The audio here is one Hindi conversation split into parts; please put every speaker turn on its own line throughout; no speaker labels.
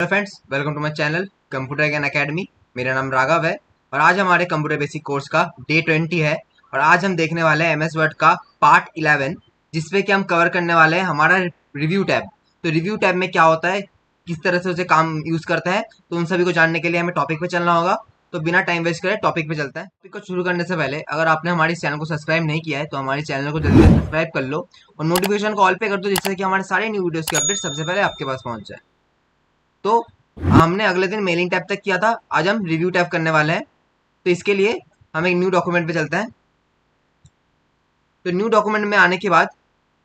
Hello friends, welcome to my channel Computer Gyan Academy. मेरा नाम राघव है और आज हमारे कंप्यूटर बेसिक कोर्स का डे 20 है। और आज हम देखने वाले हैं एमएस वर्ड का पार्ट 11, जिसपे कि हम कवर करने वाले हैं हमारा रिव्यू टैब। तो रिव्यू टैब में क्या होता है, किस तरह से उसे काम यूज करता है, तो उन सभी को जानने के लिए हमें टॉपिक पे चलना होगा। तो बिना टाइम वेस्ट करे टॉपिक पे चलता है। टॉपिक को शुरू करने से पहले अगर आपने हमारे चैनल को सब्सक्राइब नहीं किया है तो हमारे चैनल को जल्दी से सब्सक्राइब कर लो और नोटिफिकेशन को ऑल पे कर दो, जिससे कि हमारे सारे न्यू वीडियोस के अपडेट सबसे पहले आपके पास पहुंच जाए। तो हमने अगले दिन मेलिंग टैब तक किया था, आज हम रिव्यू टैब करने वाले हैं। तो इसके लिए हम एक न्यू डॉक्यूमेंट पे चलते हैं। तो न्यू डॉक्यूमेंट में आने के बाद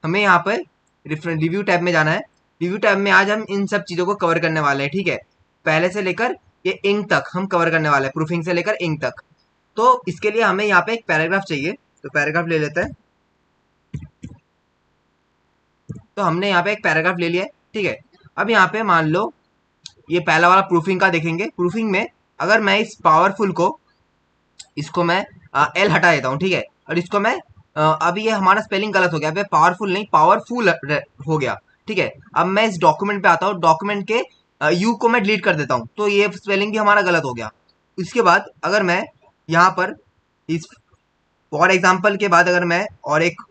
हमें यहाँ पर रिव्यू टैब में जाना है। रिव्यू टैब में आज हम इन सब चीज़ों को कवर करने वाले हैं, ठीक है। पहले से लेकर ये इंक तक हम कवर करने वाले हैं, प्रूफिंग से लेकर इंक तक। तो इसके लिए हमें यहाँ पे एक पैराग्राफ चाहिए, तो पैराग्राफ ले लेते हैं। तो हमने यहाँ पे एक पैराग्राफ ले लिया है, ठीक है। अब यहाँ पे मान लो ये पहला वाला प्रूफिंग का देखेंगे। प्रूफिंग में अगर मैं इस पावरफुल को, इसको मैं एल हटा देता हूँ, ठीक है। और इसको मैं अभी ये हमारा स्पेलिंग गलत हो गया, अब पावरफुल नहीं पावरफुल हो गया, ठीक है। अब मैं इस डॉक्यूमेंट पे आता हूँ, डॉक्यूमेंट के यू को मैं डिलीट कर देता हूँ, तो ये स्पेलिंग भी हमारा गलत हो गया। इसके बाद अगर मैं यहाँ पर इस फॉर एग्जाम्पल के बाद अगर मैं और एक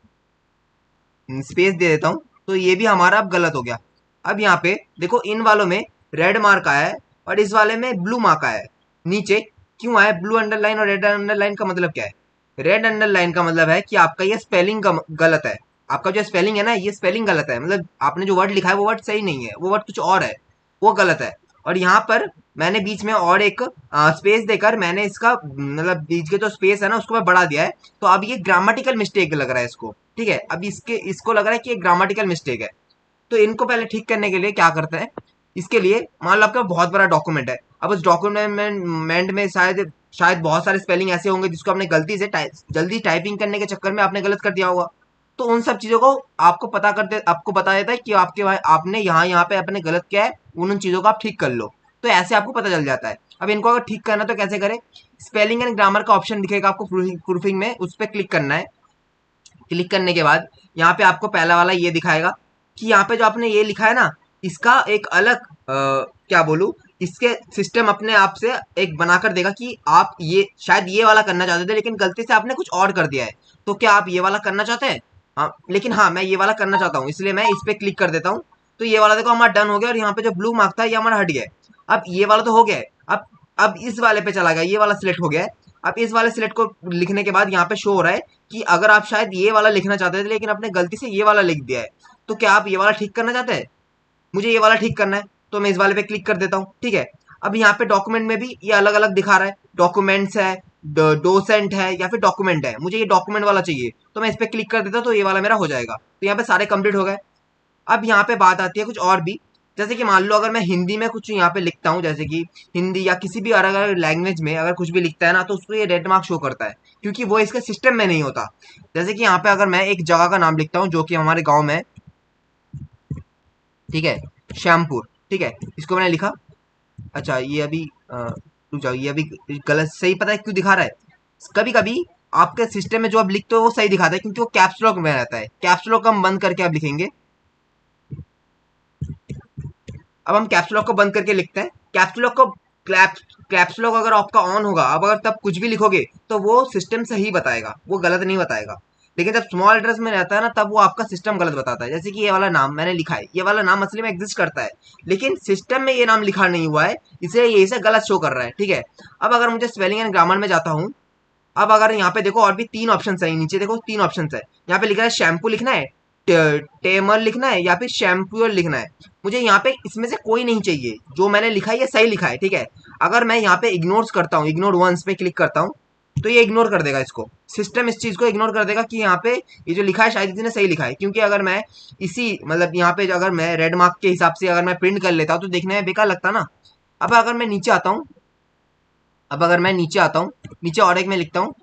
स्पेस दे देता हूँ, तो ये भी हमारा अब गलत हो गया। अब यहाँ पे देखो, इन वालों में रेड मार्क आया है और इस वाले में ब्लू मार्क आया है। नीचे क्यों आया ब्लू अंडरलाइन और रेड अंडरलाइन? का मतलब क्या है? रेड अंडरलाइन का मतलब है कि आपका ये स्पेलिंग गलत है। आपका जो स्पेलिंग है ना, ये स्पेलिंग गलत है, मतलब आपने जो वर्ड लिखा है वो वर्ड सही नहीं है, वो वर्ड कुछ और है, वो गलत है। और यहाँ पर मैंने बीच में और एक स्पेस देकर मैंने इसका मतलब बीच के जो स्पेस है ना उसको मैं बढ़ा दिया है। तो अब ये ग्रामेटिकल मिस्टेक लग रहा है इसको, ठीक है। अब इसको लग रहा है कि ये ग्रामेटिकल मिस्टेक है। तो इनको पहले ठीक करने के लिए क्या करते हैं, इसके लिए मान लो आपका बहुत बड़ा डॉक्यूमेंट है। अब उस डॉक्यूमेंट में शायद शायद बहुत सारे स्पेलिंग ऐसे होंगे जिसको आपने गलती से जल्दी टाइपिंग करने के चक्कर में आपने गलत कर दिया होगा। तो उन सब चीजों को आपको बता देता है कि आपने यहाँ यहाँ पे अपने गलत किया है, उन चीजों को आप ठीक कर लो। तो ऐसे आपको पता चल जाता है। अब इनको अगर ठीक करना तो कैसे करें? स्पेलिंग एंड ग्रामर का ऑप्शन दिखेगा आपको प्रूफिंग में, उस पर क्लिक करना है। क्लिक करने के बाद यहाँ पे आपको पहला वाला ये दिखाएगा कि यहाँ पे जो आपने ये लिखा है ना, इसका एक अलग क्या बोलूं, इसके सिस्टम अपने आप से एक बनाकर देगा कि आप ये शायद ये वाला करना चाहते थे लेकिन गलती से आपने कुछ और कर दिया है। तो क्या आप ये वाला करना चाहते हैं? हाँ, लेकिन हाँ मैं ये वाला करना चाहता हूँ, इसलिए मैं इस पे क्लिक कर देता हूँ। तो ये वाला देखो हमारा डन हो गया और यहाँ पे जो ब्लू मार्क था ये हमारा हट गया है। अब ये वाला तो हो गया है। अब इस वाले पे चला गया, ये वाला सिलेक्ट हो गया है। अब इस वाले सिलेक्ट को लिखने के बाद यहाँ पे शो हो रहा है कि अगर आप शायद ये वाला लिखना चाहते थे लेकिन आपने गलती से ये वाला लिख दिया है, तो क्या आप ये वाला ठीक करना चाहते हैं? मुझे ये वाला ठीक करना है, तो मैं इस वाले पे क्लिक कर देता हूँ, ठीक है। अब यहाँ पे डॉक्यूमेंट में भी ये अलग अलग दिखा रहा है, डॉक्यूमेंट्स है, डोसेंट है या फिर डॉक्यूमेंट है। मुझे ये डॉक्यूमेंट वाला चाहिए, तो मैं इस पे क्लिक कर देता हूँ, तो ये वाला मेरा हो जाएगा। तो यहाँ पे सारे कंप्लीट हो गए। अब यहाँ पे बात आती है कुछ और भी। जैसे कि मान लो अगर मैं हिंदी में कुछ यहाँ पे लिखता हूँ, जैसे कि हिंदी या किसी भी अलग अलग लैंग्वेज में अगर कुछ भी लिखता है ना, तो उसको ये रेड मार्क शो करता है, क्योंकि वो इसके सिस्टम में नहीं होता। जैसे कि यहाँ पे अगर मैं एक जगह का नाम लिखता हूँ जो कि हमारे गाँव में है, ठीक है, श्यामपुर, ठीक है, इसको मैंने लिखा। अच्छा ये अभी रुक जाओ, ये अभी गलत सही पता है क्यों दिखा रहा है? कभी कभी आपके सिस्टम में जो आप लिखते हो वो सही दिखाता है, क्योंकि वो कैप्स लॉक में रहता है। कैप्स लॉक हम बंद करके आप लिखेंगे। अब हम कैप्स लॉक को बंद करके लिखते हैं। कैप्स लॉक को कैप्स लॉक अगर आपका ऑन होगा, अब अगर तब कुछ भी लिखोगे तो वो सिस्टम सही बताएगा, वो गलत नहीं बताएगा। लेकिन जब स्मॉल लेटर्स में रहता है ना, तब वो आपका सिस्टम गलत बताता है। जैसे कि ये वाला नाम मैंने लिखा है, ये वाला नाम असली में एग्जिस्ट करता है, लेकिन सिस्टम में ये नाम लिखा नहीं हुआ है, इसलिए ये इसे गलत शो कर रहा है, ठीक है। अब अगर मुझे स्पेलिंग एंड ग्रामर में जाता हूँ, अब अगर यहाँ पे देखो और भी तीन ऑप्शन है, नीचे देखो तीन ऑप्शन है। यहाँ पे लिखा है शैम्पू लिखना है, टेमर लिखना है या फिर शैम्पूअर लिखना है। मुझे यहाँ पे इसमें से कोई नहीं चाहिए, जो मैंने लिखा है ये सही लिखा है, ठीक है। अगर मैं यहाँ पे इग्नोर करता हूँ, इग्नोर वंस पे क्लिक करता हूँ, तो ये इग्नोर कर देगा इसको। सिस्टम इस चीज को इग्नोर कर देगा कि यहाँ पे ये जो लिखा है शायद इसने सही लिखा है। क्योंकि अगर मैं इसी मतलब यहाँ पे अगर मैं रेड मार्क के हिसाब से अगर मैं प्रिंट कर लेता हूँ तो देखने में बेकार लगता ना। अब अगर मैं नीचे आता हूँ, अब अगर मैं नीचे आता हूँ, नीचे और एक में लिखता हूँ,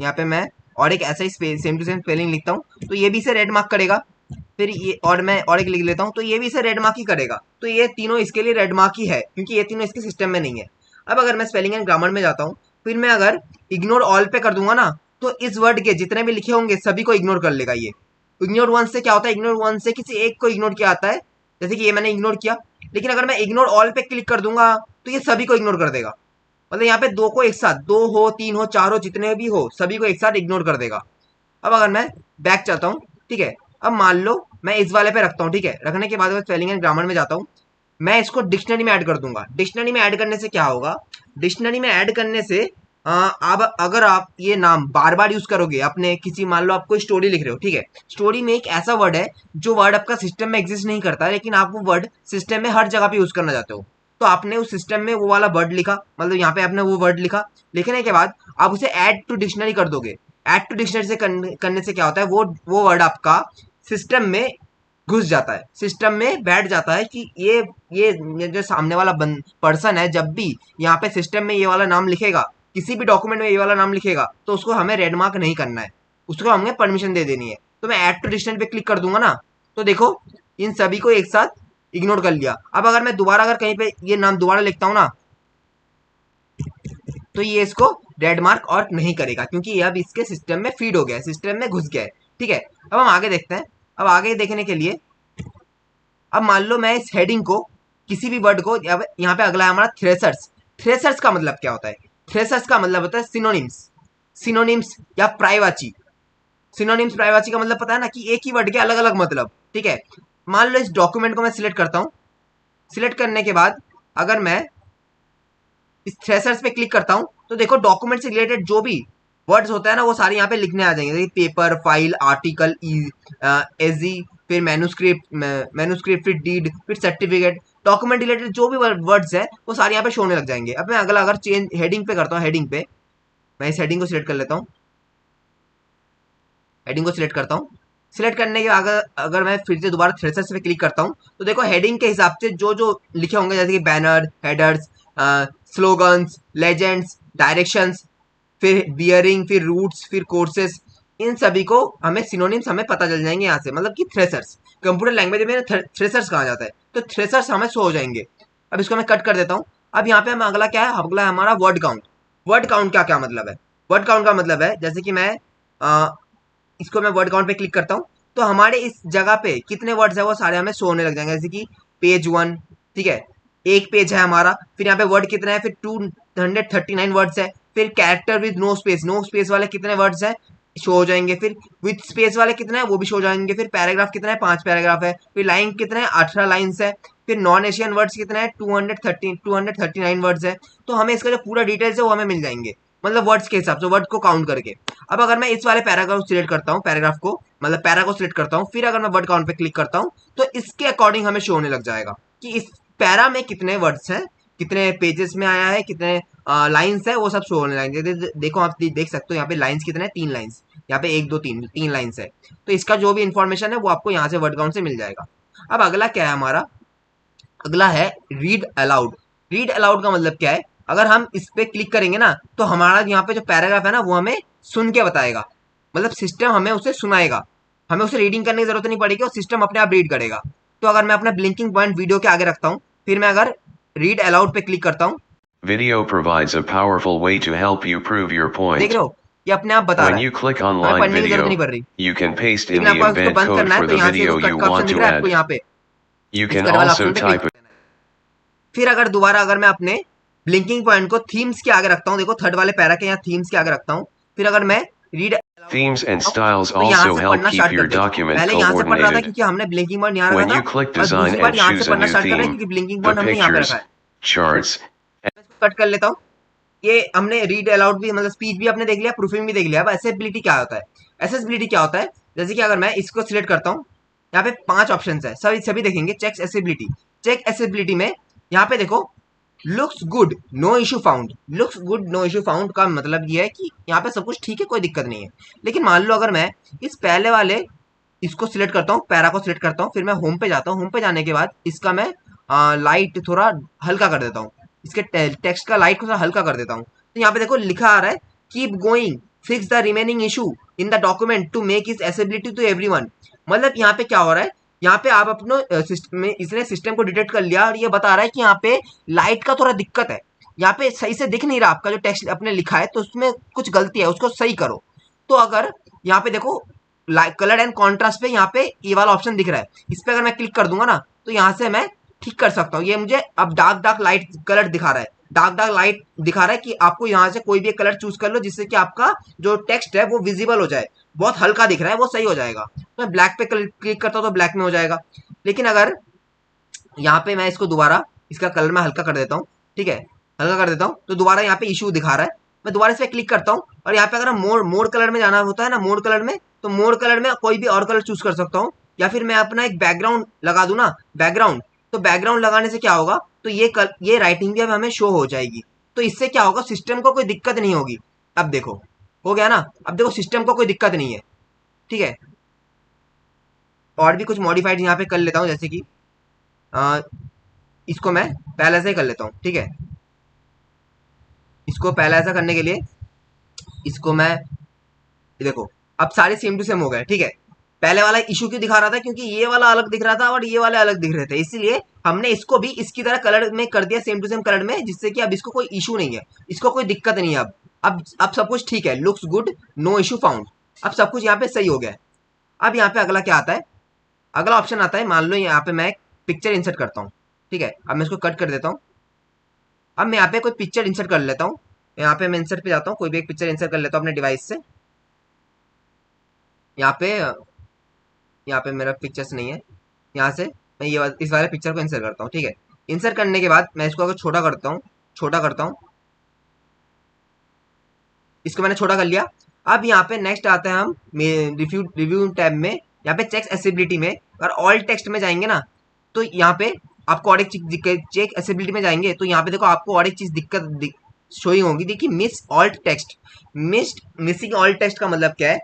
यहाँ पे मैं और एक ऐसा ही सेम टू सेम स्पेलिंग लिखता हूँ, तो ये भी इसे रेड मार्क करेगा। फिर ये और मैं और एक लिख लेता हूँ, तो ये भी इसे रेड मार्क ही करेगा। तो ये तीनों इसके लिए रेड मार्क ही है, क्योंकि ये तीनों इसके सिस्टम में नहीं है। अब अगर मैं स्पेलिंग एंड ग्रामर में जाता हूँ, फिर मैं अगर इग्नोर ऑल पे कर दूंगा ना, तो इस वर्ड के जितने भी लिखे होंगे सभी को इग्नोर कर लेगा ये। इग्नोर वन से क्या होता है? इग्नोर वन से किसी एक को इग्नोर किया आता है, जैसे कि ये मैंने इग्नोर किया, लेकिन अगर मैं इग्नोर ऑल पे क्लिक कर दूंगा तो ये सभी को इग्नोर कर देगा। मतलब यहाँ पे दो को एक साथ, दो हो, तीन हो, चार हो, जितने भी हो सभी को एक साथ इग्नोर कर देगा। अब अगर मैं बैक चाहता हूँ, ठीक है, अब मान लो मैं इस वाले पे रखता हूँ, ठीक है, रखने के बाद स्पेलिंग एंड ग्रामर में जाता हूँ, मैं इसको डिक्शनरी में ऐड कर दूंगा। डिक्शनरी में ऐड करने से क्या होगा, डिक्शनरी में ऐड करने से अब अगर आप ये नाम बार बार यूज करोगे अपने किसी, मान लो आप कोई स्टोरी लिख रहे हो, ठीक है, स्टोरी में एक ऐसा वर्ड है जो वर्ड आपका सिस्टम में एग्जिस्ट नहीं करता, लेकिन आप वो वर्ड सिस्टम में हर जगह पे यूज करना चाहते हो, तो आपने उस सिस्टम में वो वाला वर्ड लिखा, मतलब यहाँ पे आपने वो वर्ड लिखा, लिखने के बाद आप उसे ऐड टू डिक्शनरी कर दोगे। ऐड टू डिक्शनरी से करने से क्या होता है, वो वर्ड आपका सिस्टम में घुस जाता है, सिस्टम में बैठ जाता है कि ये जो सामने वाला पर्सन है, जब भी यहाँ पे सिस्टम में ये वाला नाम लिखेगा, किसी भी डॉक्यूमेंट में ये वाला नाम लिखेगा, तो उसको हमें रेड मार्क नहीं करना है, उसको हमें परमिशन दे देनी है। तो मैं ऐड टू डिक्शनरी पे क्लिक कर दूंगा ना, तो देखो इन सभी को एक साथ इग्नोर कर लिया। अब अगर मैं दोबारा अगर कहीं पे ये नाम दोबारा लिखता हूँ ना, तो ये इसको रेड मार्क और नहीं करेगा, क्योंकि ये अब इसके सिस्टम में फीड हो गया है, सिस्टम में घुस गया है। ठीक है, अब हम आगे देखते हैं। अब आगे देखने के लिए, अब मान लो मैं इस हेडिंग को, किसी भी वर्ड को, यहाँ पे अगला है हमारा थ्रेसर्स। थ्रेसर्स का मतलब क्या होता है, थ्रेसर्स का मतलब होता है सिनोनिम्स, सिनोनिम्स या प्राइवाची। सिनोनिम्स प्राइवाची का मतलब पता है ना, कि एक ही वर्ड के अलग अलग मतलब। ठीक है, मान लो इस डॉक्यूमेंट को मैं सिलेक्ट करता हूँ, सिलेक्ट करने के बाद अगर मैं इस थ्रेसर्स पे क्लिक करता हूँ, तो देखो डॉक्यूमेंट से रिलेटेड जो भी वर्ड्स होता है ना, वो सारे यहाँ पे लिखने आ जाएंगे, पेपर, फाइल, आर्टिकल, एजी, फिर मैन्यूस्क्रिप्ट, फिर डीड, फिर सर्टिफिकेट, डॉक्यूमेंट रिलेटेड जो भी वर्ड्स है वो सारे यहाँ पे शो होने लग जाएंगे। अब मैं अगला अगर चेंज हेडिंग पे करता हूँ, हेडिंग पे मैं इस हेडिंग को सिलेक्ट कर लेता हूँ, हेडिंग को सिलेक्ट करता हूँ। सिलेक्ट करने के बाद अगर मैं फिर से दोबारा थ्रेसर्स पे क्लिक करता हूँ, तो देखो हेडिंग के हिसाब से जो जो लिखे होंगे, जैसे कि banner, headers, slogans, legends, directions, फिर बियरिंग, फिर रूट्स, फिर कोर्सेस, इन सभी को हमें सिनोनिम्स हमें पता चल जाएंगे यहाँ से, मतलब कि थ्रेसर्स, कंप्यूटर लैंग्वेज में थ्रेसर्स कहा जाता है, तो थ्रेसर्स हमें शो हो जाएंगे। अब इसको मैं कट कर देता हूँ। अब यहाँ पे हम अगला क्या है, अगला है हमारा वर्ड काउंट। वर्ड काउंट का क्या मतलब है, वर्ड काउंट का मतलब है, जैसे कि मैं इसको मैं वर्ड काउंट पे क्लिक करता हूँ, तो हमारे इस जगह पे कितने वर्ड्स है वो सारे हमें शो होने लग जाएंगे, जैसे कि पेज 1, ठीक है, एक पेज है हमारा, फिर यहाँ पे वर्ड कितना है, फिर 239 वर्ड्स है, फिर character with no space, no space वाले कितने वर्ड्स है शो हो जाएंगे, फिर विद स्पेस वाले कितने हैं वो भी शो हो जाएंगे, फिर पैराग्राफ कितना है, 5 पैराग्राफ है, फिर लाइन कितने हैं, 18 लाइन्स है, फिर नॉन एशियन वर्ड्स कितने हैं, 239 वर्ड्स है। तो हमें इसका जो पूरा डिटेल्स है वो हमें मिल जाएंगे, मतलब वर्ड्स के हिसाब से, वर्ड को काउंट करके। अब अगर मैं इस वाले पैराग्राफ को सिलेक्ट करता हूँ, पैराग्राफ को मतलब पैरा को सिलेक्ट करता हूँ, फिर अगर मैं वर्ड काउंट पे क्लिक करता हूँ, तो इसके अकॉर्डिंग हमें शो होने लग जाएगा कि इस पैरा में कितने वर्ड्स हैं, कितने पेजेस में आया है, कितने लाइन्स है, वो सब शो होने लगेंगे। देखो आप देख सकते हो यहाँ पे लाइन्स कितने हैं, 3 लाइन्स, यहाँ पे 1 2 3 3 लाइन्स है। तो इसका जो भी इंफॉर्मेशन है वो आपको यहाँ से वर्ड काउंट से मिल जाएगा। अब अगला क्या है हमारा, अगला है रीड अलाउड। रीड अलाउड का मतलब क्या है, अगर हम इस पे क्लिक करेंगे ना, तो हमारा यहाँ पे जो पैराग्राफ है ना वो हमें सुन के बताएगा, मतलब सिस्टम हमें उसे सुनाएगा, हमें उसे रीडिंग करने की जरूरत नहीं पड़ेगी और सिस्टम अपने आप रीड करेगा। तो अगर मैं अपना ब्लिंकिंग पॉइंट वीडियो के आगे रखता हूँ, फिर मैं अगर रीड अलाउड पे क्लिक करता हूँ,
Video provides a powerful way to help you prove your
देख
point.
रहे हो ये अपने आप बता रहा
When
है,
you click on
हमें
live
पढ़ने की जरूरत नहीं
video,
पड़ रही।
you can paste in
लेकिन
the
आपको इसको
embed
बंद
code
करना है
for
तो
the
यहाँ से
video
कट
you
का ऑप्शन
want
दिख
to
रहा है आपको,
add.
यहाँ पे
You
इस
can
कट वाला
also
ऑप्शन पे क्लिक
type
कर देना है। फिर अगर दोबारा अगर मैं अपने ब्लिंकिंग पॉइंट को थीम्स के आगे रखता हूँ, देखो थर्ड वाले पैरा के यहाँ थीम्स के आगे रखता हूँ, फिर अगर मैं रीड
themes and styles
तो यहाँ
also
से
help
पढ़ना
keep
स्टार्ट कर
your
देगा।
document
पहले यहाँ से पढ़ रहा था
coordinated.
क्योंकि हमने ब्लिंकिंग पॉइंट यहाँ रखा
When
था,
you click
और
design
दूसरी बार
and
यहाँ से
choose a
पढ़ना
new
स्टार्ट कर रहा है
theme,
क्योंकि ब्लिंकिंग
the
पॉइंट हमने यहाँ पे रखा
pictures,
है।
charts,
मैं इसको कट कर लेता हूँ। ये हमने रीड अलाउड भी मतलब स्पीच भी आपने देख लिया, प्रूफिंग भी देख लिया। अब एसेसिबिलिटी क्या होता है, एसेसिबिलिटी क्या होता है, जैसे कि अगर मैं इसको सिलेक्ट करता हूँ, यहाँ पे 5 ऑप्शन है, सभी सभी देखेंगे। चेक एसेसिबिलिटी, चेक एसेसिबिलिटी में यहाँ पे देखो looks good no issue found. Looks good no issue found का मतलब ये है कि यहाँ पे सब कुछ ठीक है, कोई दिक्कत नहीं है। लेकिन मान लो अगर मैं इस पहले वाले इसको सिलेक्ट करता हूँ, पैरा को सिलेक्ट करता हूँ, फिर मैं होम पे जाता हूँ, होम पे जाने के बाद इसका मैं लाइट थोड़ा हल्का कर देता हूँ, इसके टेक्स्ट का लाइट को थोड़ा हल्का कर देता हूँ, तो यहाँ पे देखो लिखा आ रहा है keep going fix the remaining issue in the document to make is accessibility to everyone. मतलब यहाँ पे क्या हो रहा है, यहाँ पे आप अपने सिस्टम में, इसने सिस्टम को डिटेक्ट कर लिया और ये बता रहा है कि यहाँ पे लाइट का थोड़ा दिक्कत है, यहाँ पे सही से दिख नहीं रहा आपका जो टेक्स्ट आपने लिखा है, तो उसमें कुछ गलती है, उसको सही करो। तो अगर यहाँ पे देखो कलर एंड कॉन्ट्रास्ट पे यहाँ पे ये वाला ऑप्शन दिख रहा है, इस पे अगर मैं क्लिक कर दूंगा ना, तो यहाँ से मैं ठीक कर सकता हूँ। ये मुझे अब डार्क लाइट कलर दिखा रहा है, डार्क लाइट दिखा रहा है कि आपको यहाँ से कोई भी एक कलर चूज कर लो जिससे कि आपका जो टेक्स्ट है वो विजिबल हो जाए, बहुत हल्का दिख रहा है वो सही हो जाएगा। तो मैं ब्लैक पे क्लिक करता हूँ तो ब्लैक में हो जाएगा। लेकिन अगर यहाँ पे मैं इसको दोबारा, इसका कलर मैं हल्का कर देता हूँ, ठीक है, हल्का कर देता हूँ, तो दोबारा यहाँ पे इशू दिखा रहा है। मैं दोबारा इस पर क्लिक करता हूँ और यहाँ पे अगर मोड कलर में जाना होता है ना, मोड कलर में, तो मोड कलर में कोई भी और कलर चूज कर सकता हूँ, या फिर मैं अपना एक बैकग्राउंड लगा दूं ना, बैकग्राउंड, तो बैकग्राउंड लगाने से क्या होगा, तो ये राइटिंग भी अब हमें शो हो जाएगी। तो इससे क्या होगा, सिस्टम को कोई दिक्कत नहीं होगी। अब देखो हो गया ना, अब देखो सिस्टम को कोई दिक्कत नहीं है, ठीक है। और भी कुछ मॉडिफाइड यहाँ पे कर लेता हूँ, जैसे कि इसको मैं पहले से ही कर लेता हूँ, ठीक है। इसको पहले ऐसा करने के लिए इसको मैं, देखो अब सारे सेम टू सेम हो गए, ठीक है। पहले वाला इशू क्यों दिखा रहा था, क्योंकि ये वाला अलग दिख रहा था और ये वाले अलग दिख रहे थे, इसीलिए हमने इसको भी इसकी तरह कलर में कर दिया, सेम टू सेम कलर में, जिससे कि अब इसको कोई इशू नहीं है, इसको कोई दिक्कत नहीं है। अब सब कुछ ठीक है, looks good, no issue found, अब सब कुछ यहाँ पे सही हो गया है। अब यहाँ पे अगला क्या आता है, अगला ऑप्शन आता है, मान लो यहाँ पे मैं एक पिक्चर इंसर्ट करता हूँ, ठीक है। अब मैं इसको कट कर देता हूँ। अब मैं यहाँ पे कोई पिक्चर इंसर्ट कर लेता हूँ, यहाँ पे मैं इंसर्ट पे जाता हूँ, कोई भी एक पिक्चर इंसर्ट कर लेता हूँ अपने डिवाइस से। यहाँ पे मेरा पिक्चर्स नहीं है, यहाँ से मैं इस वाले पिक्चर को इंसर्ट करता हूँ, ठीक है। इंसर्ट करने के बाद मैं इसको अगर छोटा करता हूँ, इसको मैंने छोटा कर लिया। अब यहाँ पे नेक्स्ट आता है हम रिव्यू टैब में, यहाँ पे चेक एसेबिलिटी में, अगर ऑल टेक्स्ट में जाएंगे ना, तो यहाँ पे आपको और एक चीज, चेक एसेबिलिटी में जाएंगे तो यहाँ पे देखो आपको और एक चीज दिक्कत शोइंग होगी, देखिए miss alt text. Missing alt text का मतलब क्या है,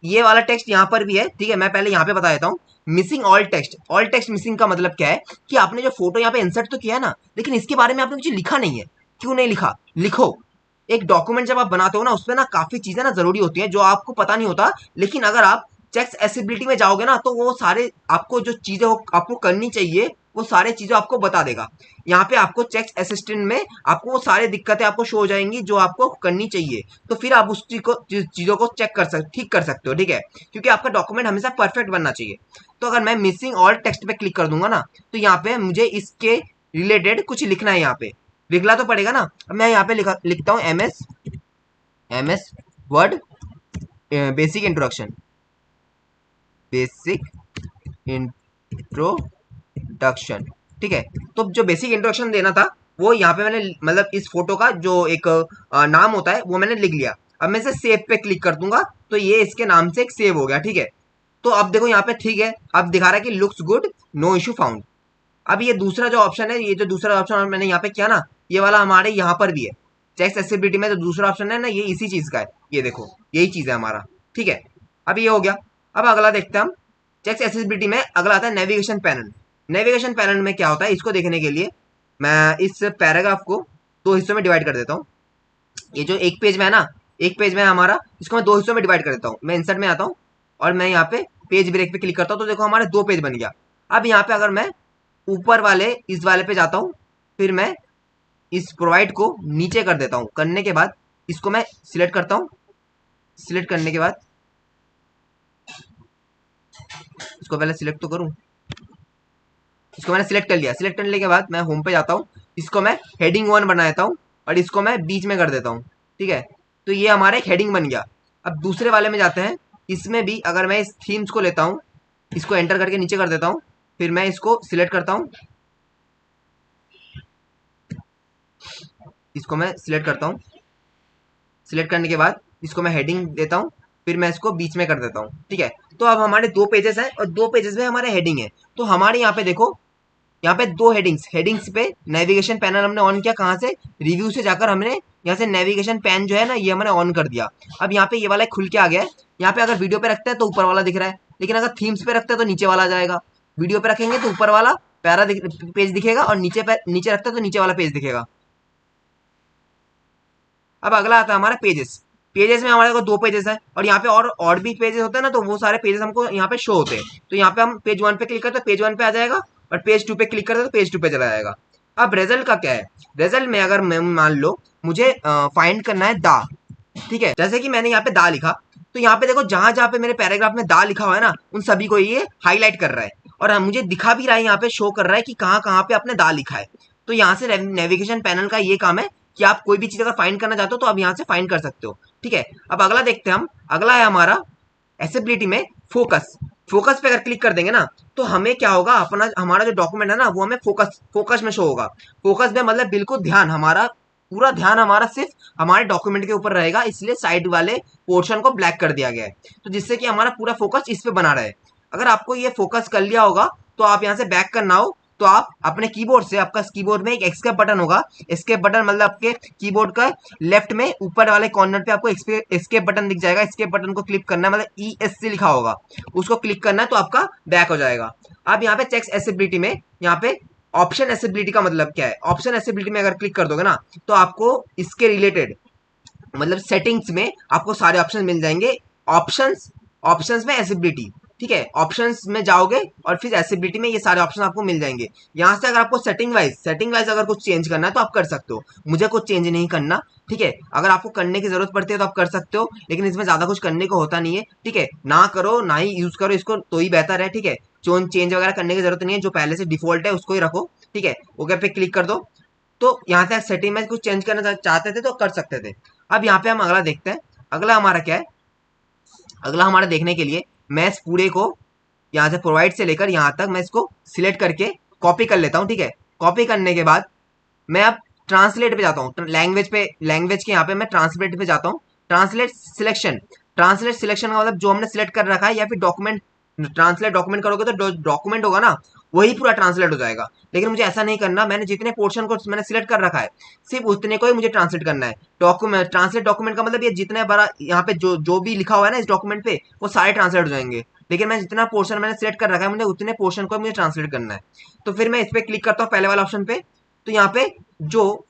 ये वाला टेक्स्ट यहाँ पर भी है, ठीक है। मैं पहले यहाँ पे बता देता हूँ, मिसिंग ऑल टेक्स्ट मिसिंग का मतलब क्या है कि आपने जो फोटो यहाँ पे इंसर्ट तो किया है ना, लेकिन इसके बारे में आपने कुछ लिखा नहीं है। क्यों नहीं लिखा, लिखो। एक डॉक्यूमेंट जब आप बनाते हो ना, उसमें ना काफी चीजें ना जरूरी होती हैं जो आपको पता नहीं होता, लेकिन अगर आप चेक्स एसेबिलिटी में जाओगे ना, तो वो सारे आपको जो चीजें आपको करनी चाहिए वो सारे चीजें आपको बता देगा। यहाँ पे आपको चेक्स असिस्टेंट में आपको वो सारी दिक्कतें आपको शो हो जाएंगी जो आपको करनी चाहिए, तो फिर आप उस चीजों को ठीक कर सकते हो, ठीक है। क्योंकि आपका डॉक्यूमेंट हमेशा परफेक्ट बनना चाहिए। तो अगर मैं मिसिंग ऑल टेक्स्ट पे क्लिक कर दूंगा ना, तो यहाँ पे मुझे इसके रिलेटेड कुछ लिखना है, यहाँ पे लिखना तो पड़ेगा ना। अब मैं यहाँ पे लिखता हूँ एमएस वर्ड बेसिक इंट्रोडक्शन, ठीक है। तो जो बेसिक इंट्रोडक्शन देना था वो यहाँ पे मैंने, मतलब इस फोटो का जो एक नाम होता है वो मैंने लिख लिया। अब मैं इसे सेव पे क्लिक कर दूंगा तो ये इसके नाम से एक सेव हो गया, ठीक है। तो अब देखो यहाँ पे ठीक है, अब दिखा रहा है कि looks good, no issue found. अब ये दूसरा जो ऑप्शन है, ये जो दूसरा ऑप्शन मैंने यहाँ पे किया ना, ये वाला हमारे यहाँ पर भी है। चेक एक्सेसिबिलिटी में जो दूसरा ऑप्शन है ना, ये इसी चीज का है, ये देखो यही चीज है हमारा, ठीक है। अब ये हो गया। अब अगला देखते हैं हम, चेक एक्सेसिबिलिटी में अगला आता है नेविगेशन पैनल। नेविगेशन पैनल में क्या होता है, इसको देखने के लिए मैं इस पैराग्राफ को दो हिस्सों में डिवाइड कर देता हूँ। ये जो एक पेज में है ना, एक पेज में है हमारा, इसको मैं दो हिस्सों में डिवाइड कर देता हूँ। मैं इंसर्ट में आता हूँ और मैं यहाँ पे पेज ब्रेक पे क्लिक करता हूँ, तो देखो हमारे दो पेज बन गया। अब यहाँ पे अगर मैं ऊपर वाले इस वाले पे जाता हूँ, फिर मैं इस प्रोवाइड को नीचे कर देता हूँ। करने के बाद इसको मैं सिलेक्ट करता हूँ, सिलेक्ट करने के बाद इसको पहले सिलेक्ट तो करूँ, इसको मैंने सिलेक्ट कर लिया। सिलेक्ट करने के बाद मैं होम पे जाता हूँ, इसको मैं हेडिंग 1 बना देता हूँ और इसको मैं बीच में कर देता हूँ, ठीक है। तो ये हमारा एक हेडिंग बन गया। अब दूसरे वाले में जाते हैं, इसमें भी अगर मैं इस थीम्स को लेता हूँ, इसको एंटर करके नीचे कर देता हूँ, फिर मैं इसको सिलेक्ट करता हूँ, इसको मैं सिलेक्ट करता हूँ। सिलेक्ट करने के बाद इसको मैं हेडिंग देता हूँ, फिर मैं इसको बीच में कर देता हूँ, ठीक है। तो अब हमारे दो पेजेस हैं और दो पेजेस में हमारे हेडिंग है। तो हमारे यहाँ पे देखो, यहाँ पे दो हेडिंग्स पे नेविगेशन पैनल हमने ऑन किया, कहाँ से, रिव्यू से जाकर हमने यहाँ से नेविगेशन पैन जो है ना, ये हमने ऑन कर दिया। अब यहाँ पे ये वाला खुल के आ गया है। यहाँ पे अगर वीडियो पे रखते हैं तो ऊपर वाला दिख रहा है, लेकिन अगर थीम्स पे रखते हैं तो नीचे वाला आ जाएगा। वीडियो पे रखेंगे तो ऊपर वाला पेज दिखेगा और नीचे रखते हैं तो नीचे वाला पेज दिखेगा। अब अगला आता है हमारा पेजेस। पेजेस में हमारे को दो पेजेस है और यहाँ पे और भी पेजेस होते हैं ना, तो वो सारे पेजेस हमको यहाँ पे शो होते हैं। तो यहाँ पे हम पेज 1 पे क्लिक करते हैं, पेज 1 पे आ जाएगा, और पेज 2 पे क्लिक करते हैं तो पेज 2 पे चला जाएगा। अब रिजल्ट का क्या है, रिजल्ट में अगर मैं मान लो मुझे फाइंड करना है दा, ठीक है। जैसे कि मैंने यहाँ पे दा लिखा, तो यहाँ पे देखो जहां जहां पे मेरे पैराग्राफ में दा लिखा हुआ है ना, उन सभी को ये हाईलाइट कर रहा है। और मुझे दिखा भी रहा है, यहाँ पे शो कर रहा है कि कहाँ कहाँ पे आपने दा लिखा है। तो यहाँ से नेविगेशन पैनल का ये काम है कि आप कोई भी चीज अगर फाइंड करना चाहते हो तो आप यहाँ से फाइंड कर सकते हो। ठीक है, अब अगला देखते हैं हम। अगला है हमारा एसेबिलिटी में फोकस। फोकस पे अगर क्लिक कर देंगे ना तो हमें क्या होगा, अपना हमारा जो डॉक्यूमेंट है ना वो हमें फोकस में शो होगा। फोकस में मतलब बिल्कुल ध्यान, हमारा पूरा ध्यान हमारा सिर्फ हमारे डॉक्यूमेंट के ऊपर रहेगा, इसलिए साइड वाले पोर्शन को ब्लैक कर दिया गया है, तो जिससे कि हमारा पूरा फोकस इस पे बना रहे। अगर आपको ये फोकस कर लिया होगा तो आप यहाँ से बैक करना हो तो आप अपने कीबोर्ड से, आपका कीबोर्ड में एक एस्केप बटन होगा। एस्केप बटन मतलब आपके कीबोर्ड का लेफ्ट में ऊपर वाले कॉर्नर पे आपको एस्केप बटन दिख जाएगा। एस्केप बटन को क्लिक करना है, मतलब ESC लिखा होगा, उसको क्लिक करना है तो आपका बैक हो जाएगा। अब यहाँ पे चेक एसेबिलिटी में यहाँ पे ऑप्शन एसेबिलिटी का मतलब क्या है। ऑप्शन एसेबिलिटी में अगर क्लिक कर दोगे ना तो आपको इसके रिलेटेड मतलब सेटिंग्स में आपको सारे ऑप्शन मिल जाएंगे। ऑप्शंस, ऑप्शंस में एसेबिलिटी, ठीक है, ऑप्शंस में जाओगे और फिर एसेबिलिटी में ये सारे ऑप्शन आपको मिल जाएंगे। यहाँ से अगर आपको सेटिंग वाइज अगर कुछ चेंज करना है तो आप कर सकते हो। मुझे कुछ चेंज नहीं करना, ठीक है। अगर आपको करने की जरूरत पड़ती है तो आप कर सकते हो, लेकिन इसमें ज्यादा कुछ करने को होता नहीं है, ठीक है। ना करो, ना ही यूज करो इसको तो ही बेहतर है, ठीक है। चेंज वगैरह करने की जरूरत नहीं है, जो पहले से डिफॉल्ट है उसको ही रखो, ठीक है। ओके पे क्लिक कर दो। तो यहाँ से सेटिंग में कुछ चेंज करना चाहते थे तो कर सकते थे। अब यहाँ पे हम अगला देखते हैं। अगला हमारा क्या है, अगला हमारा देखने के लिए मैं इस पूरे को यहाँ से प्रोवाइड से लेकर यहाँ तक मैं इसको सिलेक्ट करके कॉपी कर लेता हूँ, ठीक है। कॉपी करने के बाद मैं अब ट्रांसलेट पे जाता हूँ, लैंग्वेज पे, लैंग्वेज के यहाँ पे मैं ट्रांसलेट पे जाता हूँ। ट्रांसलेट सिलेक्शन, ट्रांसलेट सिलेक्शन का मतलब जो हमने सिलेक्ट कर रखा है, या फिर डॉक्यूमेंट, ट्रांसलेट डॉक्यूमेंट करोगे तो डॉक्यूमेंट होगा ना वही पूरा ट्रांसलेट हो जाएगा। लेकिन मुझे ऐसा नहीं करना, मैंने जितने पोर्शन को मैंने सिलेक्ट कर रखा है सिर्फ उतने को ही मुझे ट्रांसलेट करना है। डॉक्यूमेंट, ट्रांसलेट डॉक्यूमेंट का मतलब ये जितने बड़ा यहाँ पे जो भी लिखा हुआ है ना इस डॉक्यूमेंट पे वो सारे ट्रांसलेट हो जाएंगे। लेकिन मैं जितना पोर्शन मैंने सिलेक्ट कर रखा है मुझे उतने पोर्शन को मुझे ट्रांसलेट करना है। तो फिर मैं इस पे क्लिक करता हूँ पहले वाले ऑप्शन पे। तो यहाँ पे जो,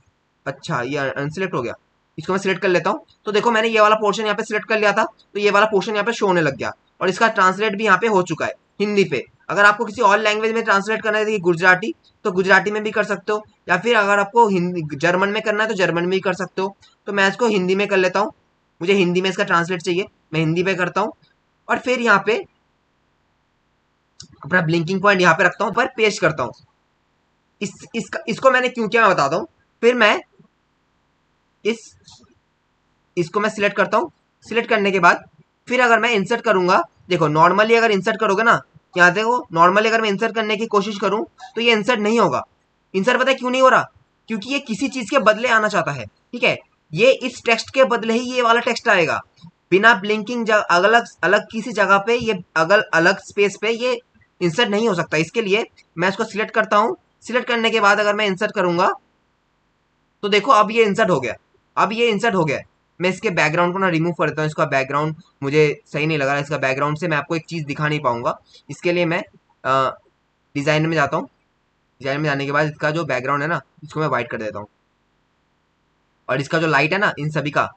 अच्छा ये अनसिलेक्ट हो गया, इसको मैं सिलेक्ट कर लेता हूँ। तो देखो मैंने ये वाला पोर्शन यहाँ पे सिलेक्ट कर लिया था, तो ये वाला पोर्शन यहाँ पे शो होने लग गया और इसका ट्रांसलेट भी यहाँ पे हो चुका है हिंदी पे। अगर आपको किसी और लैंग्वेज में ट्रांसलेट करना है, गुजराती, तो गुजराती में भी कर सकते हो, या फिर अगर आपको हिंदी जर्मन में करना है तो जर्मन में भी कर सकते हो। तो मैं इसको हिंदी में कर लेता हूँ, मुझे हिंदी में इसका ट्रांसलेट चाहिए, मैं हिंदी पे करता हूँ। और फिर यहाँ पे अपना ब्लिंकिंग पॉइंट यहाँ पे रखता हूँ, पर पेस्ट करता हूँ। इसको मैंने क्यों किया मैं बताता हूँ। फिर मैं इस इसको मैं सिलेक्ट करता हूँ। सिलेक्ट करने के बाद फिर अगर मैं इंसर्ट करूंगा, देखो नॉर्मली अगर इंसर्ट करोगे ना, यहाँ देखो नॉर्मली अगर मैं इंसर्ट करने की कोशिश करूं तो ये इंसर्ट नहीं होगा। इंसर्ट पता है क्यों नहीं हो रहा, क्योंकि ये किसी चीज के बदले आना चाहता है, ठीक है। ये इस टेक्स्ट के बदले ही ये वाला टेक्स्ट आएगा, बिना ब्लिंकिंग अलग अलग किसी जगह पे, ये अलग स्पेस पे ये इंसर्ट नहीं हो सकता। इसके लिए मैं इसको सिलेक्ट करता हूँ। सिलेक्ट करने के बाद अगर मैं इंसर्ट करूंगा तो देखो अब ये इंसर्ट हो गया, अब ये इंसर्ट हो गया। मैं इसके बैकग्राउंड को ना रिमूव कर देता हूँ, इसका बैकग्राउंड मुझे सही नहीं लग रहा, इसका बैकग्राउंड से मैं आपको एक चीज दिखा नहीं पाऊंगा। इसके लिए मैं डिजाइन में जाता हूँ। डिजाइन में जाने के बाद इसका जो बैकग्राउंड है ना इसको मैं व्हाइट कर देता हूँ, और इसका जो लाइट है ना इन सभी का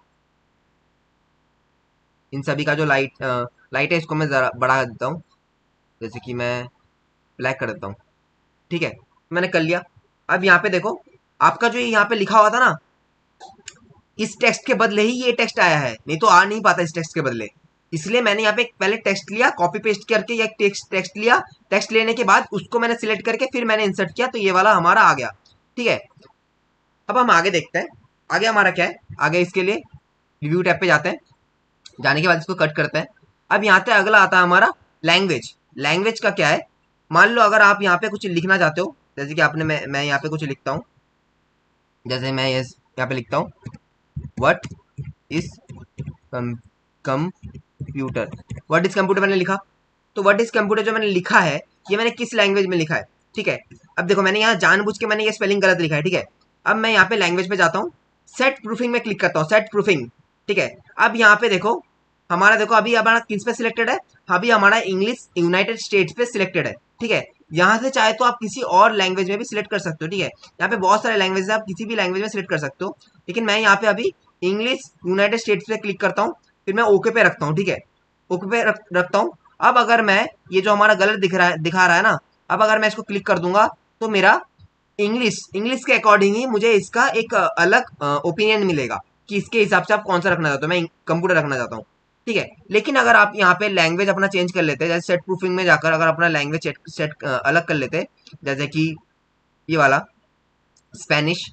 जो लाइट है इसको मैं जरा बढ़ा देता हूँ, जैसे कि मैं ब्लैक कर देता हूँ, ठीक है। मैंने कर लिया। अब यहाँ पे देखो आपका जो यहाँ पे लिखा हुआ था ना, इस टेक्स्ट के बदले ही ये टेक्स्ट आया है, नहीं तो आ नहीं पाता इस टेक्स्ट के बदले। इसलिए मैंने यहाँ पे पहले टेक्स्ट लिया, कॉपी पेस्ट करके या टेक्स्ट लिया, टेक्स्ट लेने के बाद उसको मैंने सिलेक्ट करके फिर मैंने इंसर्ट किया, तो ये वाला हमारा आ गया, ठीक है। अब हम आगे देखते हैं, आगे हमारा क्या है। आगे इसके लिए रिव्यू टैब पे जाते हैं, जाने के बाद इसको कट करते हैं। अब यहाँ पे अगला आता है हमारा लैंग्वेज। लैंग्वेज का क्या है, मान लो अगर आप यहाँ पे कुछ लिखना चाहते हो, जैसे कि आपने मैं यहाँ पे कुछ लिखता हूँ, जैसे मैं यहाँ पे लिखता हूँ what is computer. What is computer मैंने लिखा, तो व्हाट इज कंप्यूटर जो मैंने लिखा है ये मैंने किस लैंग्वेज में लिखा है, ठीक है। अब देखो मैंने यहाँ जानबूझ के मैंने ये स्पेलिंग गलत लिखा है, ठीक है। अब मैं यहाँ पे लैंग्वेज पे जाता हूँ, सेट प्रूफिंग में क्लिक करता हूँ, सेट प्रूफिंग, ठीक है। अब यहाँ पे देखो हमारा, देखो अभी हमारा किस पे सिलेक्टेड है, अभी हमारा इंग्लिश यूनाइटेड स्टेट्स पे सिलेक्टेड है, ठीक है। यहाँ से चाहे तो आप किसी और लैंग्वेज में भी सिलेक्ट कर सकते हो, ठीक है। यहाँ पे बहुत सारे लैंग्वेज है, आप किसी भी लैंग्वेज में सिलेक्ट कर सकते हो, लेकिन मैं यहाँ पे अभी इंग्लिश यूनाइटेड स्टेट्स पे क्लिक करता हूँ, फिर मैं ओके पे रखता हूँ, ठीक है। ओके पे रखता हूँ। अब अगर मैं ये जो हमारा गलत दिखा रहा है ना, अब अगर मैं इसको क्लिक कर दूंगा तो मेरा इंग्लिश के अकॉर्डिंग ही मुझे इसका एक अलग ओपिनियन मिलेगा कि इसके हिसाब से आप कौन सा रखना चाहते हो। मैं कंप्यूटर रखना चाहता हूँ, ठीक है। लेकिन अगर आप यहाँ पे लैंग्वेज अपना चेंज कर लेते हैं, जैसे सेट प्रूफिंग में जाकर अगर अपना लैंग्वेज सेट अलग कर लेते, जैसे कि ये वाला स्पेनिश,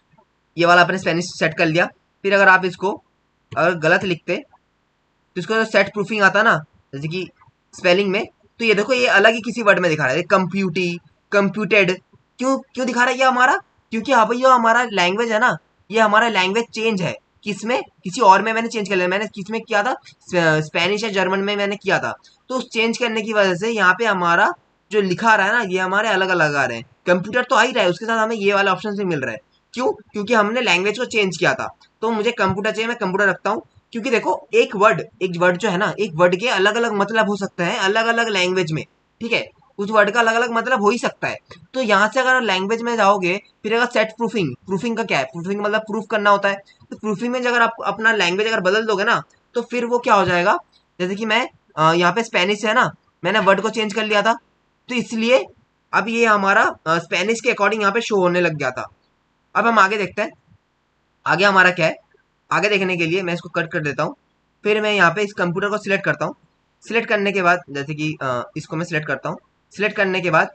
ये वाला आपने स्पेनिश सेट कर लिया, फिर अगर आप इसको अगर गलत लिखते तो इसको सेट प्रूफिंग आता ना, जैसे कि स्पेलिंग में, तो ये देखो ये अलग ही किसी वर्ड में दिखा रहा है, कंप्यूटी, कंप्यूटेड, क्यों क्यों दिखा रहा है ये हमारा, क्योंकि हाँ भाई ये हमारा लैंग्वेज है ना, ये हमारा लैंग्वेज चेंज है, किसमें, किसी और में मैंने चेंज कर लिया, मैंने किसमें किया था, स्पेनिश या जर्मन में मैंने किया था, तो उस चेंज करने की वजह से यहाँ पे हमारा जो लिखा आ रहा है ना, ये हमारे अलग अलग आ रहे हैं, कंप्यूटर तो आ ही रहा है, उसके साथ हमें ये वाला ऑप्शन भी मिल रहा है, क्यों, क्योंकि हमने लैंग्वेज को चेंज किया था, तो मुझे कंप्यूटर चाहिए, मैं कंप्यूटर रखता हूँ, क्योंकि देखो एक वर्ड जो है ना, एक वर्ड के अलग अलग मतलब हो सकते हैं अलग अलग लैंग्वेज में, ठीक है, उस वर्ड का अलग अलग मतलब हो ही सकता है, तो यहाँ से अगर लैंग्वेज में जाओगे, फिर अगर सेट प्रूफिंग, प्रूफिंग का क्या है, प्रूफिंग मतलब प्रूफ करना होता है, तो प्रूफिंग में अगर आप अपना लैंग्वेज अगर बदल दोगे ना, तो फिर वो क्या हो जाएगा, जैसे कि मैं यहाँ पे स्पेनिश है ना, मैंने वर्ड को चेंज कर लिया था, तो इसलिए अब ये हमारा स्पेनिश के अकॉर्डिंग यहाँ पे शो होने लग गया था। अब हम आगे देखते हैं, आगे हमारा क्या है, आगे देखने के लिए मैं इसको कट कर देता हूँ, फिर मैं यहाँ पे इस कंप्यूटर को सिलेक्ट करता हूँ, सिलेक्ट करने के बाद जैसे कि इसको मैं सिलेक्ट करता हूँ, सिलेक्ट करने के बाद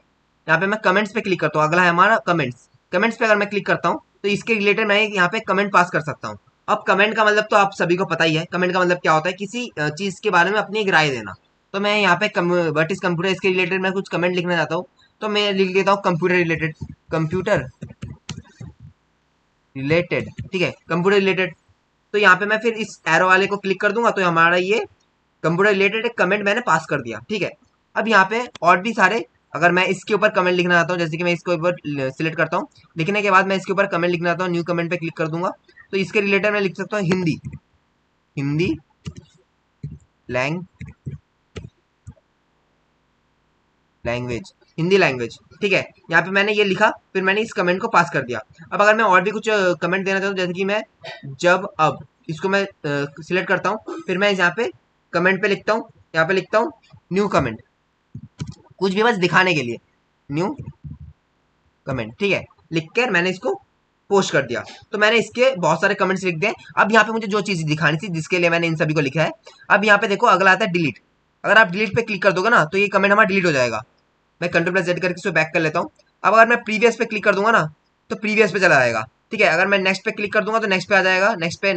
यहाँ पे मैं कमेंट्स पे क्लिक करता हूँ, अगला है हमारा कमेंट्स, कमेंट्स पे अगर मैं क्लिक करता हूँ तो इसके रिलेटेड मैं यहाँ पे कमेंट पास कर सकता हूँ। अब कमेंट का मतलब तो आप सभी को पता ही है, कमेंट का मतलब क्या होता है, किसी चीज के बारे में अपनी एक राय देना, तो मैं यहाँ पे व्हाट इज कंप्यूटर, इसके रिलेटेड मैं कुछ कमेंट लिखना चाहता हूँ, तो मैं लिख देता हूँ कंप्यूटर रिलेटेड, कंप्यूटर रिलेटेड, ठीक है, कंप्यूटर रिलेटेड, तो यहाँ पे मैं फिर इस एरो वाले को क्लिक कर दूंगा, तो हमारा ये कंप्यूटर रिलेटेड एक कमेंट मैंने पास कर दिया, ठीक है। अब यहाँ पे और भी सारे, अगर मैं इसके ऊपर कमेंट लिखना चाहता हूँ, जैसे कि मैं इसके ऊपर सिलेक्ट करता हूँ, लिखने के बाद मैं इसके ऊपर कमेंट लिखना चाहता हूँ, न्यू कमेंट पे क्लिक कर दूंगा, तो इसके रिलेटेड मैं लिख सकता हूँ Hindi, Hindi lang language, Hindi language, ठीक है। यहाँ पे मैंने ये लिखा, फिर मैंने इस कमेंट को पास कर दिया। अब अगर मैं और भी कुछ कमेंट देना चाहता हूँ, जैसे कि मैं जब अब, इसको मैं सिलेक्ट करता हूँ, फिर मैं यहाँ पे कमेंट पे लिखता हूँ, यहाँ पे लिखता हूँ न्यू कमेंट, कुछ भी बस दिखाने के लिए, न्यू कमेंट, ठीक है, लिख कर मैंने इसको पोस्ट कर दिया, तो मैंने इसके बहुत सारे कमेंट्स लिख दिए। अब यहाँ पे मुझे जो चीज दिखानी थी जिसके लिए मैंने इन सभी को लिखा है, अब यहाँ पे देखो अगला आता है डिलीट, अगर आप डिलीट पे क्लिक कर दोगे ना, तो ये कमेंट हमारा डिलीट हो जाएगा। मैं कंट्रोल प्लस जेड करके इसको बैक कर लेता हूँ। अब अगर मैं प्रीवियस पे क्लिक कर दूंगा ना, तो प्रीवियस पे चला जाएगा, ठीक है, अगर मैं नेक्स्ट पे क्लिक कर दूंगा तो नेक्स्ट पे आ जाएगा, नेक्स्ट पे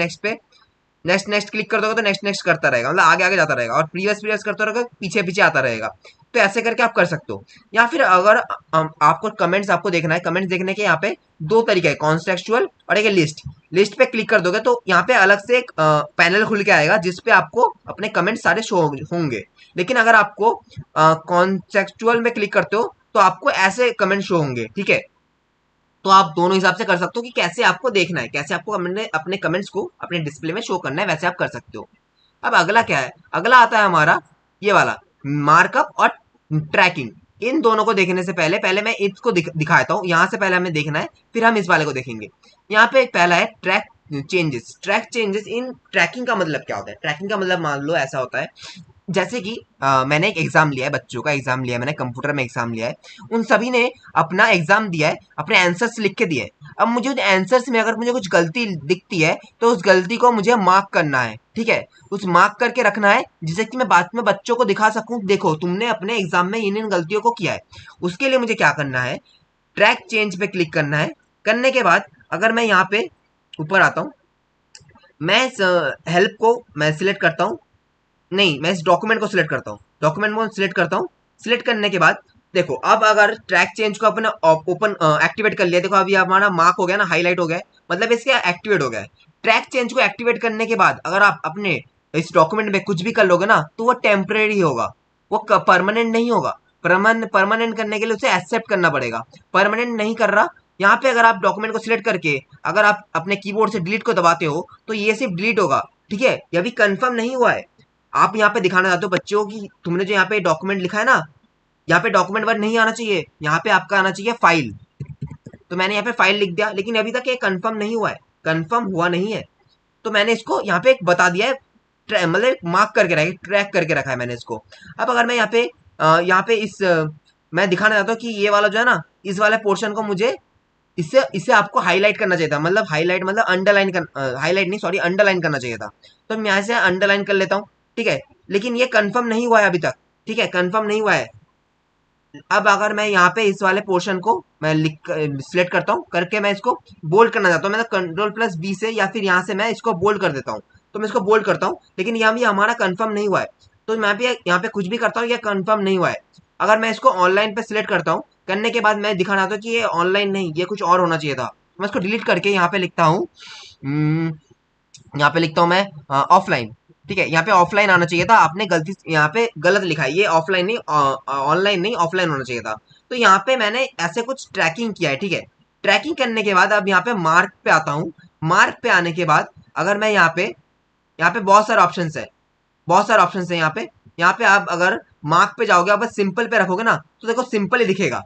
नेक्स्ट नेक्स्ट क्लिक कर दोगे तो नेक्स्ट नेक्स्ट करता रहेगा, मतलब आगे आगे जाता रहेगा, और प्रीवियस प्रीवियस करता रहेगा, पीछे पीछे आता रहेगा, तो ऐसे करके आप कर सकते हो। या फिर अगर आपको कमेंट्स आपको देखना है, कमेंट्स देखने के यहाँ पे दो तरीके है, कॉन्टेक्चुअल और एक लिस्ट, लिस्ट पे क्लिक कर दोगे तो यहाँ पे अलग से एक पैनल खुल के आएगा, जिसपे आपको अपने कमेंट सारे शो होंगे। लेकिन अगर आपको कॉन्टेक्चुअल में क्लिक करते हो तो आपको ऐसे कमेंट शो होंगे, ठीक है। तो आप दोनों हिसाब से कर सकते हो कि कैसे आपको देखना है, कैसे आपको अपने कमेंट्स को अपने डिस्प्ले में शो करना है, वैसे आप कर सकते हो। अब अगला क्या है, अगला आता है हमारा ये वाला मार्कअप और ट्रैकिंग। इन दोनों को देखने से पहले पहले मैं इसको दिखाता हूँ, यहाँ से पहले हमें देखना है, फिर हम इस वाले को देखेंगे। यहाँ पे एक पहला है track changes, track changes in tracking का मतलब क्या होता है, ट्रैकिंग का मतलब मान लो ऐसा होता है, जैसे कि मैंने एक एग्जाम लिया है, बच्चों का एग्जाम लिया है, मैंने कंप्यूटर में एग्जाम लिया है, उन सभी ने अपना एग्जाम दिया है, अपने आंसर्स लिख के दिए हैं। अब मुझे उन आंसर्स में अगर मुझे कुछ गलती दिखती है, तो उस गलती को मुझे मार्क करना है, ठीक है, उस मार्क करके रखना है, जिससे कि मैं बाद में बच्चों को दिखा सकूं, देखो तुमने अपने एग्जाम में इन इन गलतियों को किया है। उसके लिए मुझे क्या करना है, ट्रैक चेंज पे क्लिक करना है, करने के बाद अगर मैं यहाँ पे ऊपर आता हूँ, मैं हेल्प को मैं सिलेक्ट करता हूँ, नहीं मैं इस डॉक्यूमेंट को सिलेक्ट करता हूँ, डॉक्यूमेंट को सिलेक्ट करता हूँ, सिलेक्ट करने के बाद देखो अब अगर ट्रैक चेंज को अपने ओपन एक्टिवेट कर लिया, देखो अभी हमारा मार्क हो गया ना, हाईलाइट हो गया, मतलब इसके एक्टिवेट हो गया है। ट्रैक चेंज को एक्टिवेट करने के बाद अगर आप अपने इस डॉक्यूमेंट में कुछ भी कर लोगे ना, तो वो टेम्परेरी होगा, वो परमानेंट नहीं होगा। परमानेंट करने के लिए उसे एक्सेप्ट करना पड़ेगा, परमानेंट नहीं कर रहा। यहाँ पे अगर आप डॉक्यूमेंट को सिलेक्ट करके अगर आप अपने कीबोर्ड से डिलीट को दबाते हो, तो ये सिर्फ डिलीट होगा, ठीक है, ये अभी कंफर्म नहीं हुआ है। आप यहाँ पे दिखाना चाहते हो बच्चों की तुमने जो यहाँ पे डॉक्यूमेंट लिखा है ना, यहाँ पे डॉक्यूमेंट वर्ड नहीं आना चाहिए, यहाँ पे आपका आना चाहिए फाइल, तो मैंने यहाँ पे फाइल लिख दिया, लेकिन अभी तक ये कंफर्म नहीं हुआ है, कंफर्म हुआ नहीं है, तो मैंने इसको यहाँ पे एक बता दिया है, मतलब मार्क करके रखा है, ट्रैक करके रखा है मैंने इसको। अब अगर मैं यहाँ पे इस मैं दिखाना चाहता हूँ कि ये वाला जो है ना, इस वाले पोर्शन को मुझे इससे इसे आपको हाईलाइट करना चाहिए था, मतलब हाईलाइट मतलब अंडरलाइन कर, हाईलाइट नहीं सॉरी अंडरलाइन करना चाहिए था, तो मैं यहाँ से अंडरलाइन कर लेता हूँ, ठीक है, लेकिन ये कंफर्म नहीं हुआ है अभी तक, ठीक है, कंफर्म नहीं हुआ है। अब अगर मैं यहाँ पे इस वाले पोर्शन को मैं लिख सिलेक्ट करता हूँ करके मैं इसको बोल्ड करना चाहता हूँ, मैं कंट्रोल+B से या फिर यहाँ से मैं इसको बोल्ड कर देता हूँ, तो मैं इसको बोल्ड करता हूँ, लेकिन यहाँ भी हमारा कंफर्म नहीं हुआ है। तो मैं भी यहाँ पे कुछ भी करता हूँ, ये कंफर्म नहीं हुआ है। अगर मैं इसको ऑनलाइन पे सिलेक्ट करता हूँ, करने के बाद मैं दिखाना था कि ये ऑनलाइन नहीं, ये कुछ और होना चाहिए था, मैं इसको डिलीट करके यहाँ पे लिखता हूँ, यहाँ पे लिखता हूँ मैं ऑफलाइन। ठीक है, यहाँ पे ऑफलाइन आना चाहिए था, आपने गलती यहाँ पे गलत लिखा है, ये ऑफलाइन नहीं, ऑनलाइन नहीं, ऑफलाइन होना चाहिए था। तो यहाँ पे मैंने ऐसे कुछ ट्रैकिंग किया है, ठीक है। ट्रैकिंग करने के बाद अब यहाँ पे मार्क पे आता हूँ। मार्क पे आने के बाद अगर मैं यहाँ पे बहुत सारे ऑप्शन है, बहुत सारे ऑप्शन है यहाँ पे आप अगर मार्क पे जाओगे, आप बस सिंपल पे रखोगे ना, तो देखो सिंपल ही दिखेगा।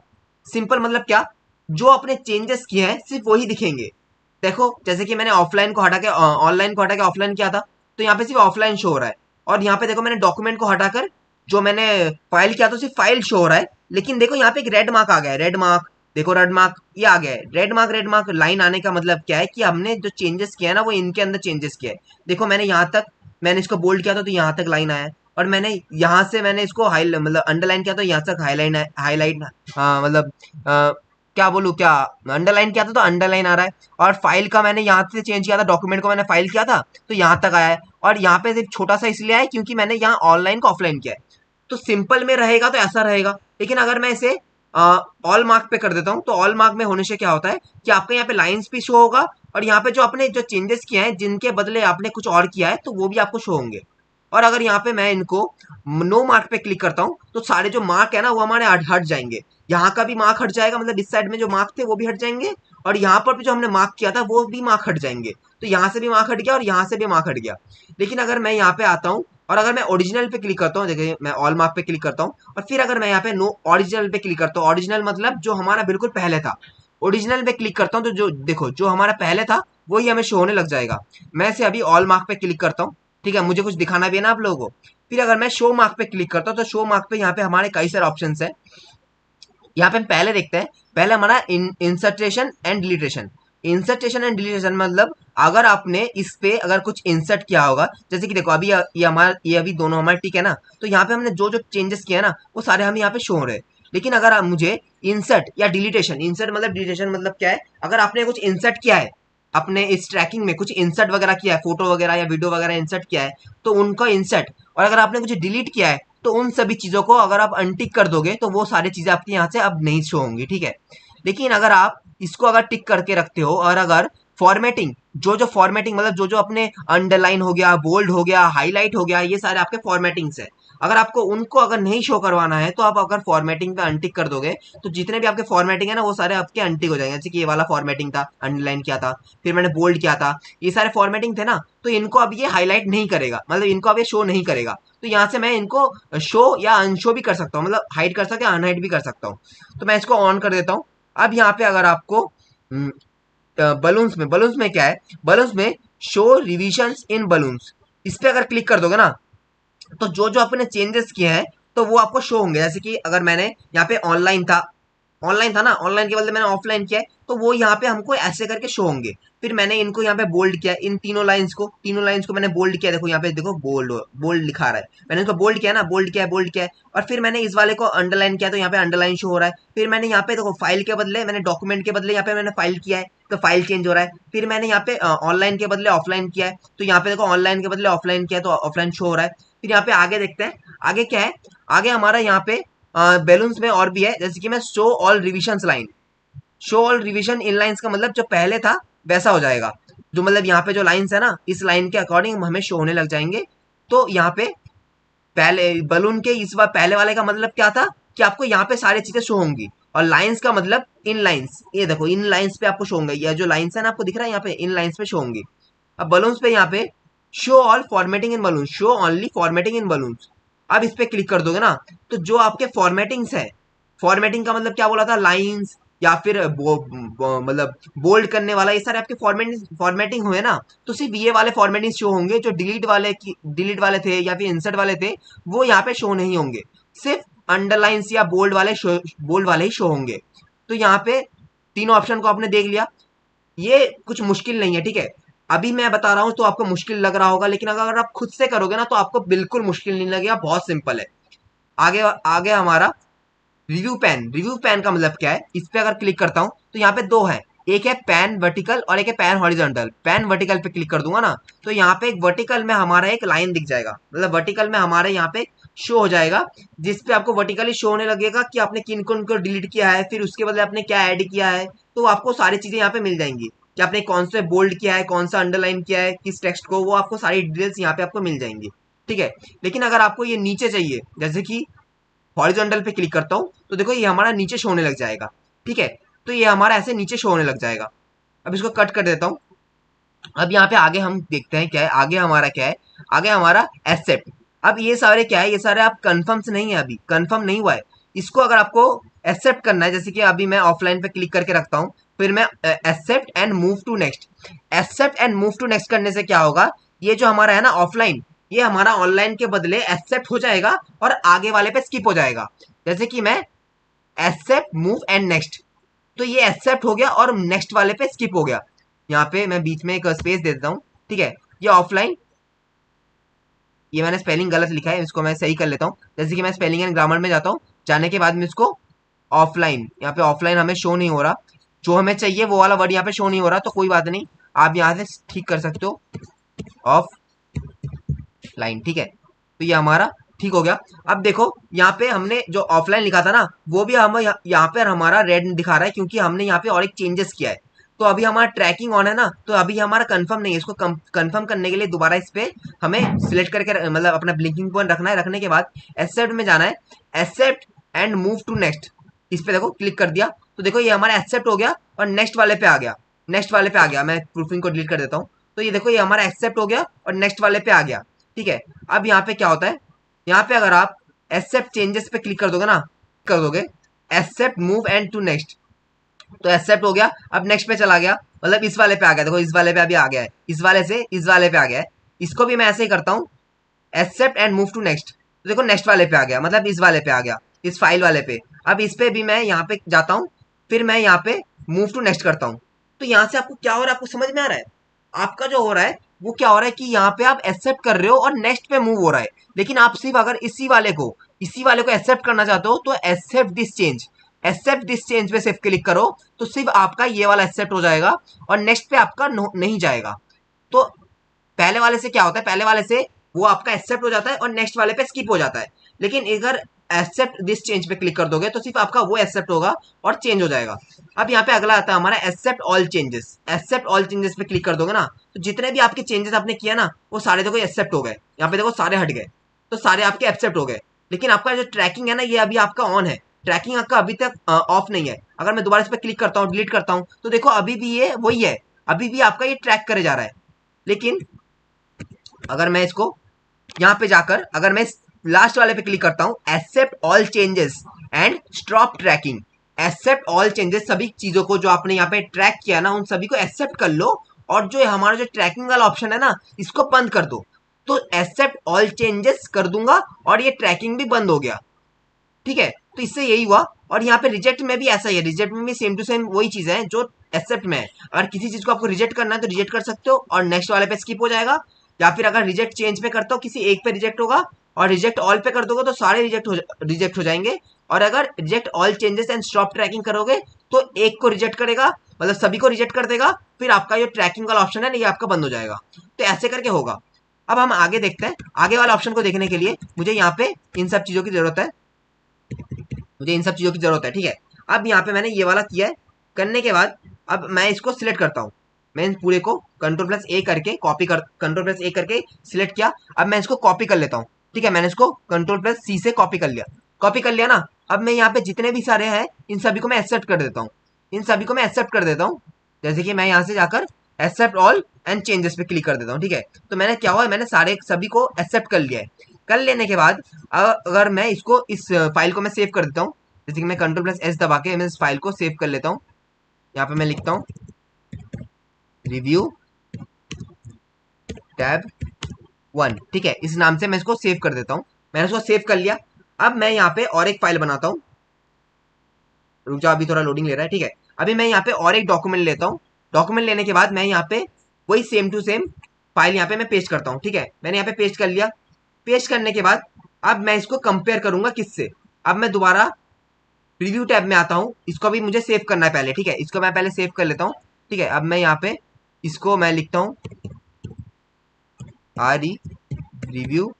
सिंपल मतलब क्या, जो आपने चेंजेस किए हैं सिर्फ वही दिखेंगे। देखो जैसे कि मैंने ऑफलाइन को हटा के ऑनलाइन को हटा के ऑफलाइन किया था, तो यहाँ पे सिर्फ ऑफलाइन शो हो रहा है। और यहाँ पे देखो मैंने डॉक्यूमेंट को हटाकर जो मैंने फाइल किया तो सिर्फ फाइल शो हो रहा है। लेकिन देखो यहाँ पे एक रेड मार्क आ गया है, रेड मार्क, देखो रेड मार्क ये आ गया है। रेड मार्क लाइन आने का मतलब क्या है कि हमने जो चेंजेस किया है ना वो इनके अंदर चेंजेस किया है। देखो मैंने यहाँ तक मैंने इसको बोल्ड किया था तो यहाँ तक लाइन आया है, और मैंने यहाँ से मैंने इसको हाई मतलब अंडरलाइन किया तो यहाँ तक हाईलाइन हाईलाइट, हाँ मतलब क्या बोलूँ क्या, अंडरलाइन किया था तो अंडरलाइन आ रहा है। और फाइल का मैंने यहाँ से चेंज किया था, डॉक्यूमेंट को मैंने फाइल किया था तो यहाँ तक आया है। और यहाँ पे सिर्फ छोटा सा इसलिए आया है क्योंकि मैंने यहाँ ऑनलाइन को ऑफलाइन किया है। तो सिंपल में रहेगा तो ऐसा रहेगा, लेकिन अगर मैं इसे ऑल मार्क पे कर देता हूँ तो ऑल मार्क में होने से क्या होता है कि आपके यहाँ पे लाइंस भी शो होगा, और यहाँ पे जो आपने जो चेंजेस किए हैं जिनके बदले आपने कुछ और किया है तो वो भी आपको शो होंगे। और अगर यहाँ पे मैं इनको नो मार्क पे क्लिक करता हूँ तो सारे जो मार्क है ना वो हमारे हट जाएंगे। यहाँ का भी मार्क हट जाएगा, मतलब इस साइड में जो मार्क थे वो भी हट जाएंगे, और यहाँ पर भी जो हमने मार्क किया था वो भी मार्क हट जाएंगे। तो यहाँ से भी मार्क हट गया और यहाँ से भी मार्क हट गया। लेकिन अगर मैं यहाँ पे आता हूँ और अगर मैं ओरिजिनल पे क्लिक करता हूँ, देखिए मैं ऑल मार्क पे क्लिक करता हूँ और फिर अगर मैं यहाँ पे नो ओरिजिनल पे क्लिक करता हूँ, ओरिजिनल मतलब जो हमारा बिल्कुल पहले था, ओरिजिनल पे क्लिक करता हूँ तो जो देखो जो हमारा पहले था वही हमें शो होने लग जाएगा। मैं से अभी ऑल मार्क पे क्लिक करता हूँ, ठीक है, मुझे कुछ दिखाना भी है ना आप लोगों को। फिर अगर मैं शो मार्क पे क्लिक करता हूँ तो शो मार्क पे यहाँ पे हमारे कई सारे ऑप्शन है। यहाँ पे हम पहले देखते हैं, पहले हमारा इंसर्टेशन एंड डिलीटेशन। इंसर्टेशन एंड डिलीटेशन मतलब अगर आपने इस पे अगर कुछ इंसर्ट किया होगा, जैसे कि देखो अभी ये हमारा ये अभी दोनों हमारे ठीक है ना, तो यहाँ पे हमने जो जो चेंजेस किया ना वो सारे हम यहाँ पे शो हो रहे हैं। लेकिन अगर आप मुझे इंसर्ट या डिलीटेशन, इंसर्ट मतलब डिलीटेशन मतलब क्या है, अगर आपने कुछ इंसर्ट किया है अपने इस ट्रैकिंग में, कुछ इंसर्ट वगैरह किया है, फोटो वगैरह या वीडियो वगैरह इंसर्ट किया है तो उनका इंसर्ट, और अगर आपने कुछ डिलीट किया है तो उन सभी चीजों को अगर आप अनटिक कर दोगे तो वो सारी चीजें आपके यहाँ से अब नहीं शो होंगी, ठीक है। लेकिन अगर आप इसको अगर टिक करके रखते हो और अगर फॉर्मेटिंग, जो जो फॉर्मेटिंग मतलब जो जो अपने अंडरलाइन हो गया, बोल्ड हो गया, हाईलाइट हो गया, ये सारे आपके फॉर्मेटिंग्स है, अगर आपको उनको अगर नहीं शो करवाना है तो आप अगर फॉर्मेटिंग पे अनटिक कर दोगे तो जितने भी आपके फॉर्मेटिंग है ना वो सारे आपके अनटिक हो जाएंगे। जैसे कि ये वाला फॉर्मेटिंग था, अंडरलाइन किया था, फिर मैंने बोल्ड किया था, ये सारे फॉर्मेटिंग थे ना, तो इनको अब ये हाईलाइट नहीं करेगा, मतलब इनको अब ये शो नहीं करेगा। तो यहाँ से मैं इनको शो या अनशो भी कर सकता हूँ, मतलब हाइड कर सकता हूँ, अनहाइड भी कर सकता हूँ। तो मैं इसको ऑन कर देता हूँ। अब यहाँ पे अगर आपको बलून्स में क्या है, बलून्स में शो रिविजन्स इन बलून्स, इस पे अगर क्लिक कर दोगे ना तो जो जो आपने चेंजेस किए हैं तो वो आपको शो होंगे। जैसे कि अगर मैंने यहाँ पे ऑनलाइन था ना, ऑनलाइन के बदले मैंने ऑफलाइन किया है तो वो यहाँ पे हमको ऐसे करके शो होंगे। फिर मैंने इनको यहाँ पे बोल्ड किया, इन तीनों लाइंस को मैंने बोल्ड किया, देखो यहाँ पे देखो बोल्ड बोल्ड लिखा रहा है, मैंने इसको बोल्ड किया ना, बोल्ड किया है। और फिर मैंने इस वाले को अंडरलाइन किया तो यहाँ पे अंडरलाइन शो हो रहा है। फिर मैंने यहाँ पे देखो फाइल के बदले मैंने डॉक्यूमेंट के बदले यहाँ पे मैंने फाइल किया है तो फाइल चेंज हो रहा है। फिर मैंने यहाँ पे ऑनलाइन के बदले ऑफलाइन किया है तो यहाँ पे देखो ऑनलाइन के बदले ऑफलाइन किया है तो ऑफलाइन शो हो रहा है। फिर यहाँ पे आगे देखते हैं, आगे क्या है, आगे हमारा यहाँ पे बैलून्स में और भी है। जैसे कि मैं show all revisions line, show all revision इन लाइन्स का मतलब जो पहले था वैसा हो जाएगा, जो मतलब यहाँ पे जो लाइन्स है ना इस लाइन के अकॉर्डिंग हमें शो होने लग जाएंगे। तो यहाँ पे पहले बलून के इस बार पहले वाले का मतलब क्या था कि आपको यहाँ पे सारी चीजें शो होंगी, और लाइंस का मतलब इन लाइंस, ये देखो इन लाइंस पे आपको शो होंगे, ये जो लाइंस है ना आपको दिख रहा है यहाँ पे इन लाइंस पे शो होंगी। अब बलून्स पे यहाँ पे शो ऑल फॉर्मेटिंग इन बलून, शो ओनली फॉर्मेटिंग इन बलून्स, अब इस पे क्लिक कर दोगे ना तो जो आपके फॉर्मेटिंग्स है, फॉर्मेटिंग का मतलब क्या बोला था, लाइंस या फिर मतलब बोल्ड करने वाला, ये सारे आपके फॉर्मेटिंग हुए ना, तो सिर्फ ये वाले फॉर्मेटिंग शो होंगे। जो डिलीट वाले थे या फिर इंसर्ट वाले थे वो यहाँ पे शो नहीं होंगे, सिर्फ अंडरलाइंस या बोल्ड वाले ही शो होंगे। तो यहाँ पे तीनों ऑप्शन को आपने देख लिया, ये कुछ मुश्किल नहीं है, ठीक है। अभी मैं बता रहा हूँ तो आपको मुश्किल लग रहा होगा, लेकिन अगर आप खुद से करोगे ना तो आपको बिल्कुल मुश्किल नहीं लगेगा, बहुत सिंपल है। आगे आगे हमारा रिव्यू पैन। रिव्यू पैन का मतलब क्या है, इस पे अगर क्लिक करता हूं तो यहाँ पे दो है, एक है पैन वर्टिकल और एक है पैन हॉरिजॉन्टल। पैन वर्टिकल पे क्लिक कर दूंगा ना तो यहाँ पे एक वर्टिकल में हमारा एक लाइन दिख जाएगा, मतलब वर्टिकल में हमारे यहाँ पे शो हो जाएगा, जिसपे आपको वर्टिकली शो होने लगेगा कि आपने किन किन को डिलीट किया है, फिर उसके बदले आपने क्या ऐड किया है। तो आपको सारी चीजें यहाँ पे मिल जाएंगी कि आपने कौन से बोल्ड किया है, कौन सा अंडरलाइन किया है, किस टेक्स्ट को, वो आपको सारी डिटेल्स यहाँ पे आपको मिल जाएंगी। ठीक है, लेकिन अगर आपको ये नीचे चाहिए, जैसे कि हॉरिजॉन्टल पे क्लिक करता हूं तो देखो ये हमारा नीचे शो होने लग जाएगा। ठीक है, तो ये हमारा ऐसे नीचे शो होने लग जाएगा। अब इसको कट कर देता हूं। अब यहाँ पे आगे हम देखते हैं क्या है, आगे हमारा क्या है, आगे हमारा एक्सेप्ट। अब ये सारे क्या है, ये सारे आप कंफर्म से नहीं है, अभी कंफर्म नहीं हुआ है। इसको अगर आपको एक्सेप्ट करना है, जैसे कि अभी मैं ऑफलाइन पे क्लिक करके रखता हूँ, फिर मैं accept and move to next. Accept and move to next करने से क्या होगा, ये जो हमारा है ना ऑफलाइन, ये हमारा ऑनलाइन के बदले एक्सेप्ट हो जाएगा और आगे वाले पे स्किप हो जाएगा। जैसे कि मैं एक्सेप्ट मूव एंड नेक्स्ट, तो ये एक्सेप्ट हो गया और नेक्स्ट वाले पे स्किप हो गया। यहाँ पे मैं बीच में एक स्पेस दे देता हूँ। ठीक है, ये ऑफलाइन, ये मैंने स्पेलिंग गलत लिखा है, इसको मैं सही कर लेता हूँ। जैसे कि मैं स्पेलिंग एंड ग्रामर में जाता हूँ, जाने के बाद में इसको ऑफलाइन, यहाँ पे ऑफलाइन हमें शो नहीं हो रहा, जो हमें चाहिए वो वाला वर्ड यहाँ पे शो नहीं हो रहा, तो कोई बात नहीं, आप यहाँ से ठीक कर सकते हो, ऑफ लाइन। ठीक है, तो ये हमारा ठीक हो गया। अब देखो यहाँ पे हमने जो ऑफलाइन लिखा था ना, वो भी हम यहाँ पे हमारा रेड दिखा रहा है, क्योंकि हमने यहाँ पे और एक चेंजेस किया है। तो अभी हमारा ट्रैकिंग ऑन है ना, तो अभी हमारा कंफर्म नहीं है। इसको कंफर्म करने के लिए दोबारा इस पे हमें सिलेक्ट करके मतलब अपना ब्लिंकिंग पॉइंट रखना है। रखने के बाद एक्सेप्ट में जाना है, accept and move to next, इस पे देखो क्लिक कर दिया तो देखो ये हमारा एक्सेप्ट हो गया और नेक्स्ट वाले पे आ गया। नेक्स्ट वाले पे आ गया, मैं प्रूफिंग को डिलीट कर देता हूँ। तो ये देखो ये हमारा एक्सेप्ट हो गया और नेक्स्ट वाले पे आ गया। ठीक है, अब यहाँ पे क्या होता है, यहाँ पे अगर आप एक्सेप्ट चेंजेस पे क्लिक कर दोगे ना, कर दोगे accept move and to next, तो एक्सेप्ट हो गया। अब नेक्स्ट पे चला गया, मतलब इस वाले पे आ गया, देखो इस वाले पे अभी आ गया है, इस वाले से इस वाले पे आ गया है। इसको भी मैं ऐसे ही करता हूँ, accept and move to next, तो देखो नेक्स्ट वाले पे आ गया, मतलब इस वाले पे आ गया, इस फाइल वाले पे। अब इस पे भी मैं यहाँ पे जाता हूँ, फिर मैं यहाँ पे मूव टू नेक्स्ट करता हूँ। तो यहाँ से आपको क्या हो रहा है, आपको समझ में आ रहा है, आपका जो हो रहा है वो क्या हो रहा है कि यहाँ पे आप एक्सेप्ट कर रहे हो और नेक्स्ट पे मूव हो रहा है। लेकिन आप सिर्फ अगर इसी वाले को एक्सेप्ट करना चाहते हो तो एक्सेप्ट दिस चेंज पे सिर्फ क्लिक करो, तो सिर्फ आपका ये वाला एक्सेप्ट हो जाएगा और नेक्स्ट पे आपका नहीं जाएगा। तो पहले वाले से क्या होता है, पहले वाले से वो आपका एक्सेप्ट हो जाता है और नेक्स्ट वाले पे स्किप हो जाता है। लेकिन अगर एक्सेप्ट दिस चेंज पे क्लिक कर दोगे तो सिर्फ आपका वो एक्सेप्ट होगा और चेंज हो जाएगा। अब यहाँ पे अगला आता है हमारा accept all changes. Accept all changes पे क्लिक कर दोगे ना तो जितने भी आपके चेंजेस आपने किया ना वो सारे देखो एक्सेप्ट हो गए, यहाँ पे देखो सारे हट गए, तो सारे आपके एक्सेप्ट हो गए। लेकिन आपका जो ट्रैकिंग है ना ये अभी आपका ऑन है, ट्रैकिंग आपका अभी तक ऑफ नहीं है। अगर मैं दोबारा इस पर क्लिक करता हूँ, डिलीट करता हूँ, तो देखो अभी भी ये वही है, अभी भी आपका ये ट्रैक करे जा रहा है। लेकिन अगर मैं इसको यहाँ पे जाकर अगर मैं लास्ट वाले पे क्लिक करता हूँ, accept all changes and stop tracking, accept all changes, सभी चीजों को जो आपने यहाँ पे ट्रैक किया ना उन सभी को एक्सेप्ट कर लो, और जो हमारा जो ट्रैकिंग वाला ऑप्शन है ना इसको बंद कर दो। तो एक्सेप्ट ऑल चेंजेस कर दूंगा और ये ट्रैकिंग भी बंद हो गया। ठीक है, तो इससे यही हुआ। और यहाँ पे रिजेक्ट में भी ऐसा ही है, रिजेक्ट में भी सेम टू सेम वही चीज है जो एक्सेप्ट में है। अगर किसी चीज को आपको रिजेक्ट करना है तो रिजेक्ट कर सकते हो और नेक्स्ट वाले पे स्किप हो जाएगा, या फिर अगर रिजेक्ट चेंज पे करते हो किसी एक पे रिजेक्ट होगा और रिजेक्ट ऑल पे कर दोगे तो सारे रिजेक्ट हो जाएंगे। और अगर reject all changes and stop tracking करोगे तो एक को रिजेक्ट करेगा, मतलब सभी को रिजेक्ट कर देगा, फिर आपका जो ट्रैकिंग वाला ऑप्शन है ना ये आपका बंद हो जाएगा। तो ऐसे करके होगा। अब हम आगे देखते हैं, आगे वाला ऑप्शन को देखने के लिए मुझे यहाँ पे इन सब चीजों की जरूरत है, मुझे इन सब चीजों की जरूरत है। ठीक है, अब यहाँ पे मैंने ये वाला किया है, करने के बाद अब मैं इसको सिलेक्ट करता हूँ। मैं इन पूरे को कंट्रोल+A करके कंट्रोल+A करके सिलेक्ट किया। अब मैं इसको कॉपी कर लेता हूँ। ठीक है, मैंने इसको कंट्रोल+C से कॉपी कर लिया, कॉपी कर लिया ना। अब मैं यहाँ पे जितने भी सारे हैं इन सभी को मैं एक्सेप्ट कर देता हूँ, इन सभी को मैं एक्सेप्ट कर देता हूँ। जैसे कि मैं यहाँ से जाकर एक्सेप्ट ऑल एंड चेंजेस पे क्लिक कर देता हूँ। ठीक है, तो मैंने क्या हुआ, मैंने सारे सभी को एक्सेप्ट कर लिया है। कर लेने के बाद अगर मैं इसको इस फाइल को मैं सेव कर देता हूँ, जैसे कि मैं कंट्रोल+S दबा के मैं इस फाइल को सेव कर लेता हूँ। यहाँ पे मैं लिखता हूँ रिव्यू टैब 1। ठीक है, इस नाम से मैं इसको सेव कर देता हूँ। मैंने इसको सेव कर लिया। अब मैं यहाँ पे और एक फाइल बनाता हूँ, रुक जाओ अभी थोड़ा लोडिंग ले रहा है। ठीक है, अभी मैं यहाँ पे और एक डॉक्यूमेंट लेता हूँ। डॉक्यूमेंट लेने के बाद मैं यहाँ पे वही सेम टू सेम फाइल यहाँ पे मैं पेस्ट करता हूँ। ठीक है, मैंने यहाँ पे पेस्ट कर लिया। पेस्ट करने के बाद अब मैं इसको कंपेयर करूंगा किससे। अब मैं दोबारा रिव्यू टैब में आता हूँ, इसको भी मुझे सेव करना है पहले। ठीक है, इसको मैं पहले सेव कर लेता हूँ। ठीक है, अब मैं यहाँ पे इसको मैं लिखता हूँ RE रिव्यू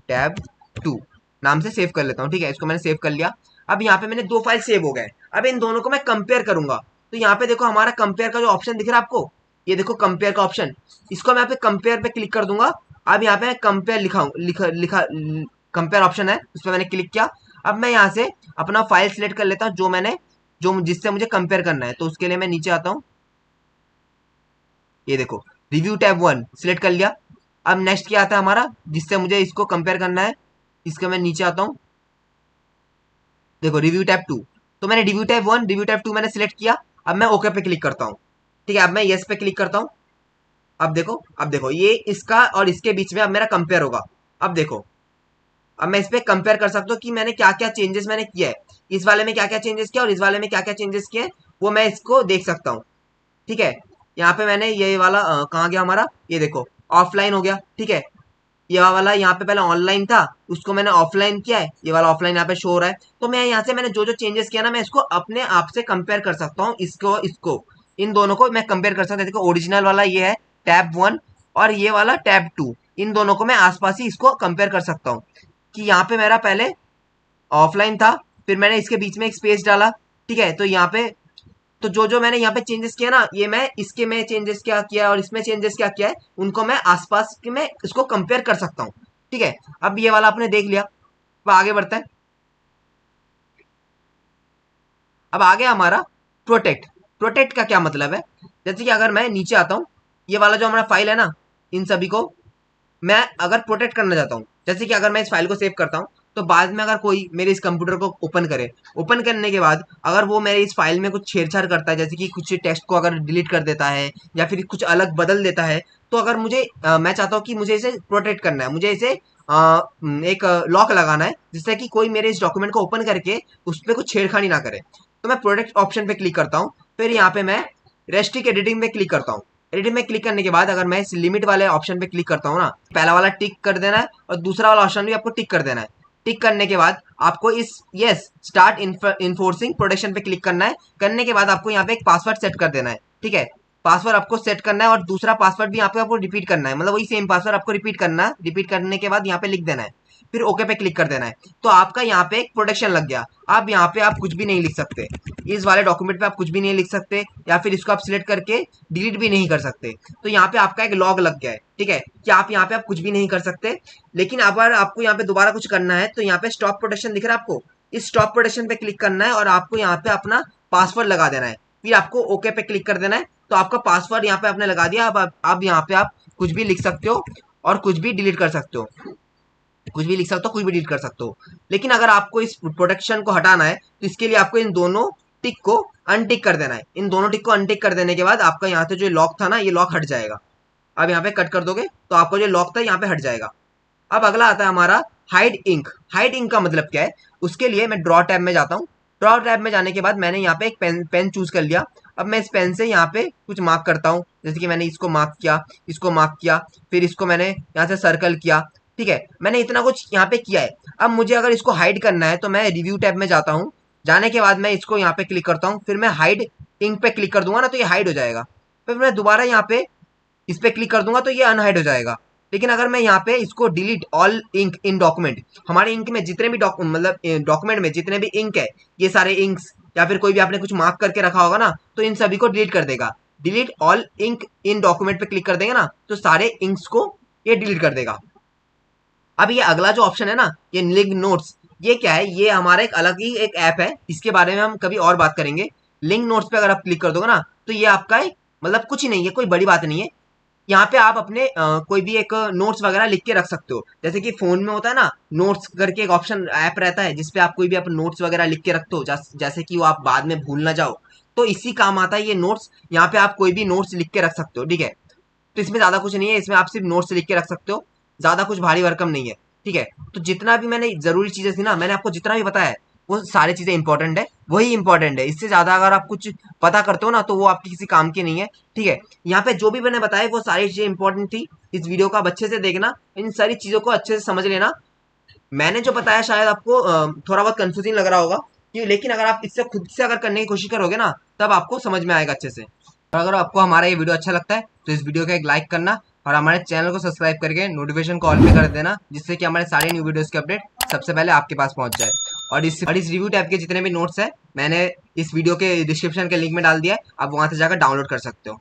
टैब 2 नाम से सेव कर लेता हूँ। ठीक है, इसको मैंने सेव कर लिया। अब यहाँ पे मैंने 2 फाइल सेव हो गए। अब इन दोनों को मैं कंपेयर करूंगा। तो यहाँ पे देखो हमारा कंपेयर का जो ऑप्शन दिख रहा है आपको, ये देखो कंपेयर का ऑप्शन, इसको मैं यहाँ पे कंपेयर पे क्लिक कर दूंगा। अब यहाँ पे कंपेयर लिखा कंपेयर ऑप्शन है, उस पर मैंने क्लिक किया। अब मैं यहाँ से अपना फाइल सिलेक्ट कर लेता हूँ जो जिससे मुझे कंपेयर करना है। तो उसके लिए मैं नीचे आता हूँ, ये देखो रिव्यू टैब 1 सिलेक्ट कर लिया। अब नेक्स्ट क्या आता है हमारा, जिससे मुझे इसको कंपेयर करना है, इसका मैं नीचे आता हूँ, देखो रिव्यू टैब 2। तो मैंने रिव्यू टैब 1 रिव्यू टैब 2 मैंने सिलेक्ट किया। अब मैं ओके पे क्लिक करता हूँ। ठीक है, अब मैं यस पे क्लिक करता हूँ। अब देखो ये इसका और इसके बीच में अब मेरा कंपेयर होगा। अब देखो, अब मैं इस पे कंपेयर कर सकता हूँ कि मैंने क्या क्या चेंजेस मैंने किया है, इस वाले में क्या क्या चेंजेस किया और इस वाले में क्या क्या चेंजेस किए हैं, वो मैं इसको देख सकता हूँ। ठीक है, यहाँ पे मैंने ये वाला कहाँ गया हमारा, ये देखो ऑफलाइन हो गया। ठीक है, ये वाला यहाँ पे पहले ऑनलाइन था, उसको मैंने ऑफलाइन किया है, ये वाला ऑफलाइन यहाँ पे शो हो रहा है। तो मैं यहाँ से मैंने जो जो चेंजेस किया ना, मैं इसको अपने आप से कंपेयर कर सकता हूँ। इसको इन दोनों को मैं कंपेयर कर सकता हूँ। देखो ओरिजिनल वाला ये है टैब 1 और ये वाला टैब 2, इन दोनों को मैं आसपास ही इसको कंपेयर कर सकता हूँ कि यहाँ पे मेरा पहले ऑफलाइन था, फिर मैंने इसके बीच में एक स्पेस डाला। ठीक है, तो यहाँ पे तो जो जो मैंने यहाँ पे चेंजेस किया ना, ये मैं इसके में चेंजेस क्या किया और इसमें चेंजेस क्या किया है, उनको मैं आसपास के में इसको कंपेयर कर सकता हूँ। ठीक है, अब ये वाला आपने देख लिया। अब आगे बढ़ता है। अब आ गया हमारा प्रोटेक्ट। प्रोटेक्ट का क्या मतलब है, जैसे कि अगर मैं नीचे आता हूँ, ये वाला जो हमारा फाइल है ना, इन सभी को मैं अगर प्रोटेक्ट करना चाहता हूँ, जैसे कि अगर मैं इस फाइल को सेव करता हूँ, तो बाद में अगर कोई मेरे इस कंप्यूटर को ओपन करे, ओपन करने के बाद अगर वो मेरे इस फाइल में कुछ छेड़छाड़ करता है, जैसे कि कुछ टेक्स्ट को अगर डिलीट कर देता है या फिर कुछ अलग बदल देता है, तो अगर मैं चाहता हूँ कि मुझे इसे प्रोटेक्ट करना है, मुझे इसे एक लॉक लगाना है, जिससे कि कोई मेरे इस डॉक्यूमेंट को ओपन करके उस पर कुछ छेड़खानी ना करे। तो मैं प्रोटेक्ट ऑप्शन पे क्लिक करता हूँ। फिर यहाँ पे मैं रेस्ट्रिक्ट एडिटिंग में क्लिक करता हूँ। एडिटिंग में क्लिक करने के बाद अगर मैं इस लिमिट वाले ऑप्शन पे क्लिक करता हूँ ना, पहला वाला टिक कर देना है और दूसरा वाला ऑप्शन भी आपको टिक कर देना है। टिक करने के बाद आपको इस यस स्टार्ट इन्फोर्सिंग प्रोटेक्शन पे क्लिक करना है। करने के बाद आपको यहाँ पे एक पासवर्ड सेट कर देना है। ठीक है, पासवर्ड आपको सेट करना है और दूसरा पासवर्ड भी यहाँ पे आपको रिपीट करना है, मतलब वही सेम पासवर्ड आपको रिपीट करना है। रिपीट करने के बाद यहाँ पे लिख देना है, फिर ओके पे क्लिक कर देना है। तो आपका यहाँ पे एक प्रोटेक्शन लग गया। अब यहाँ पे आप कुछ भी नहीं लिख सकते, इस वाले डॉक्यूमेंट पे आप कुछ भी नहीं लिख सकते, या फिर इसको आप सिलेक्ट करके डिलीट भी नहीं कर सकते। तो यहाँ पे आपका एक लॉग लग गया है। ठीक है, कि आप यहाँ पे आप कुछ भी नहीं कर सकते। लेकिन अगर आपको यहाँ पे दोबारा कुछ करना है, तो यहाँ पे स्टॉप प्रोटेक्शन दिख रहा है आपको, इस स्टॉप प्रोटेक्शन पे क्लिक करना है और आपको यहाँ पे अपना पासवर्ड लगा देना है। फिर आपको ओके पे क्लिक कर देना है। तो आपका पासवर्ड यहाँ पे आपने लगा दिया। अब यहाँ पे आप कुछ भी लिख सकते हो और कुछ भी डिलीट कर सकते हो, कुछ भी लिख सकते हो, कुछ भी डिलीट कर सकते हो। लेकिन अगर आपको इस प्रोटेक्शन को हटाना है, तो इसके लिए आपको इन दोनों टिक को अनटिक कर देना है। इन दोनों टिक को अनटिक कर देने के बाद आपका यहाँ से जो लॉक था ना, ये लॉक हट जाएगा। अब यहाँ पे कट कर दोगे तो आपका जो लॉक था यहाँ पे हट जाएगा। अब अगला आता है हमारा हाइड इंक। हाइड इंक का मतलब क्या है, उसके लिए मैं ड्रॉ टैब में जाता हूँ। ड्रॉ टैब में जाने के बाद मैंने यहाँ पे एक पेन चूज कर लिया। अब मैं इस पेन से यहाँ पे कुछ मार्क करता हूँ, जैसे कि मैंने इसको मार्क किया, इसको मार्क किया, फिर इसको मैंने यहाँ से सर्कल किया। ठीक है, मैंने इतना कुछ यहाँ पे किया है। अब मुझे अगर इसको हाइड करना है, तो मैं रिव्यू टैब में जाता हूँ। जाने के बाद मैं इसको यहाँ पे क्लिक करता हूँ, फिर मैं हाइड इंक पे क्लिक कर दूंगा ना, तो ये हाइड हो जाएगा। फिर मैं दोबारा यहाँ पे इस पे क्लिक कर दूंगा तो ये अनहाइड हो जाएगा। लेकिन अगर मैं यहाँ पे इसको डिलीट ऑल इंक इन डॉक्यूमेंट, हमारे इंक में जितने भी मतलब डॉक्यूमेंट में जितने भी इंक है, ये सारे इंक्स या फिर कोई भी आपने कुछ मार्क करके रखा होगा ना, तो इन सभी को डिलीट कर देगा। डिलीट ऑल इंक इन डॉक्यूमेंट पे क्लिक कर देंगे ना, तो सारे इंक्स को ये डिलीट कर देगा। अब ये अगला जो ऑप्शन है ना, ये लिंक नोट्स, ये क्या है, ये हमारा एक अलग ही एक ऐप है, इसके बारे में हम कभी और बात करेंगे। लिंक नोट्स पे अगर आप क्लिक कर दोगे ना, तो ये आपका मतलब कुछ ही नहीं है, कोई बड़ी बात नहीं है। यहाँ पे आप अपने कोई भी एक नोट्स वगैरह लिख के रख सकते हो, जैसे कि फोन में होता है ना नोट्स करके एक ऑप्शन ऐप रहता है, जिसपे आप कोई भी अपने नोट्स वगैरह लिख के रखते हो, जैसे कि वो आप बाद में भूल ना जाओ। तो इसी काम आता है ये नोट्स। यहाँ पे आप कोई भी नोट्स लिख के रख सकते हो। ठीक है, तो इसमें ज्यादा कुछ नहीं है, इसमें आप सिर्फ नोट्स लिख के रख सकते हो, ज्यादा कुछ भारी भरकम नहीं है। ठीक है, तो जितना भी मैंने जरूरी चीजें थी ना, मैंने आपको जितना भी बताया है, वो सारी चीजें इंपॉर्टेंट है, वही इंपॉर्टेंट है। इससे ज्यादा अगर आप कुछ पता करते हो ना तो वो आपकी किसी काम की नहीं है, ठीक है। यहाँ पे जो भी मैंने बताया वो सारी चीजें इंपॉर्टेंट थी। इस वीडियो को आप अच्छे से देखना, इन सारी चीजों को अच्छे से समझ लेना। मैंने जो बताया शायद आपको थोड़ा बहुत कंफ्यूजिंग लग रहा होगा लेकिन अगर आप इससे खुद से अगर करने की कोशिश करोगे ना तब आपको समझ में आएगा अच्छे से। और अगर आपको हमारा ये वीडियो अच्छा लगता है तो इस वीडियो को एक लाइक करना और हमारे चैनल को सब्सक्राइब करके नोटिफिकेशन को ऑल पे कर देना, जिससे कि हमारे सारे न्यू वीडियोस के अपडेट सबसे पहले आपके पास पहुंच जाए। और इस रिव्यू टाइप के जितने भी नोट्स है मैंने इस वीडियो के डिस्क्रिप्शन के लिंक में डाल दिया है, आप वहां से जाकर डाउनलोड कर सकते हो।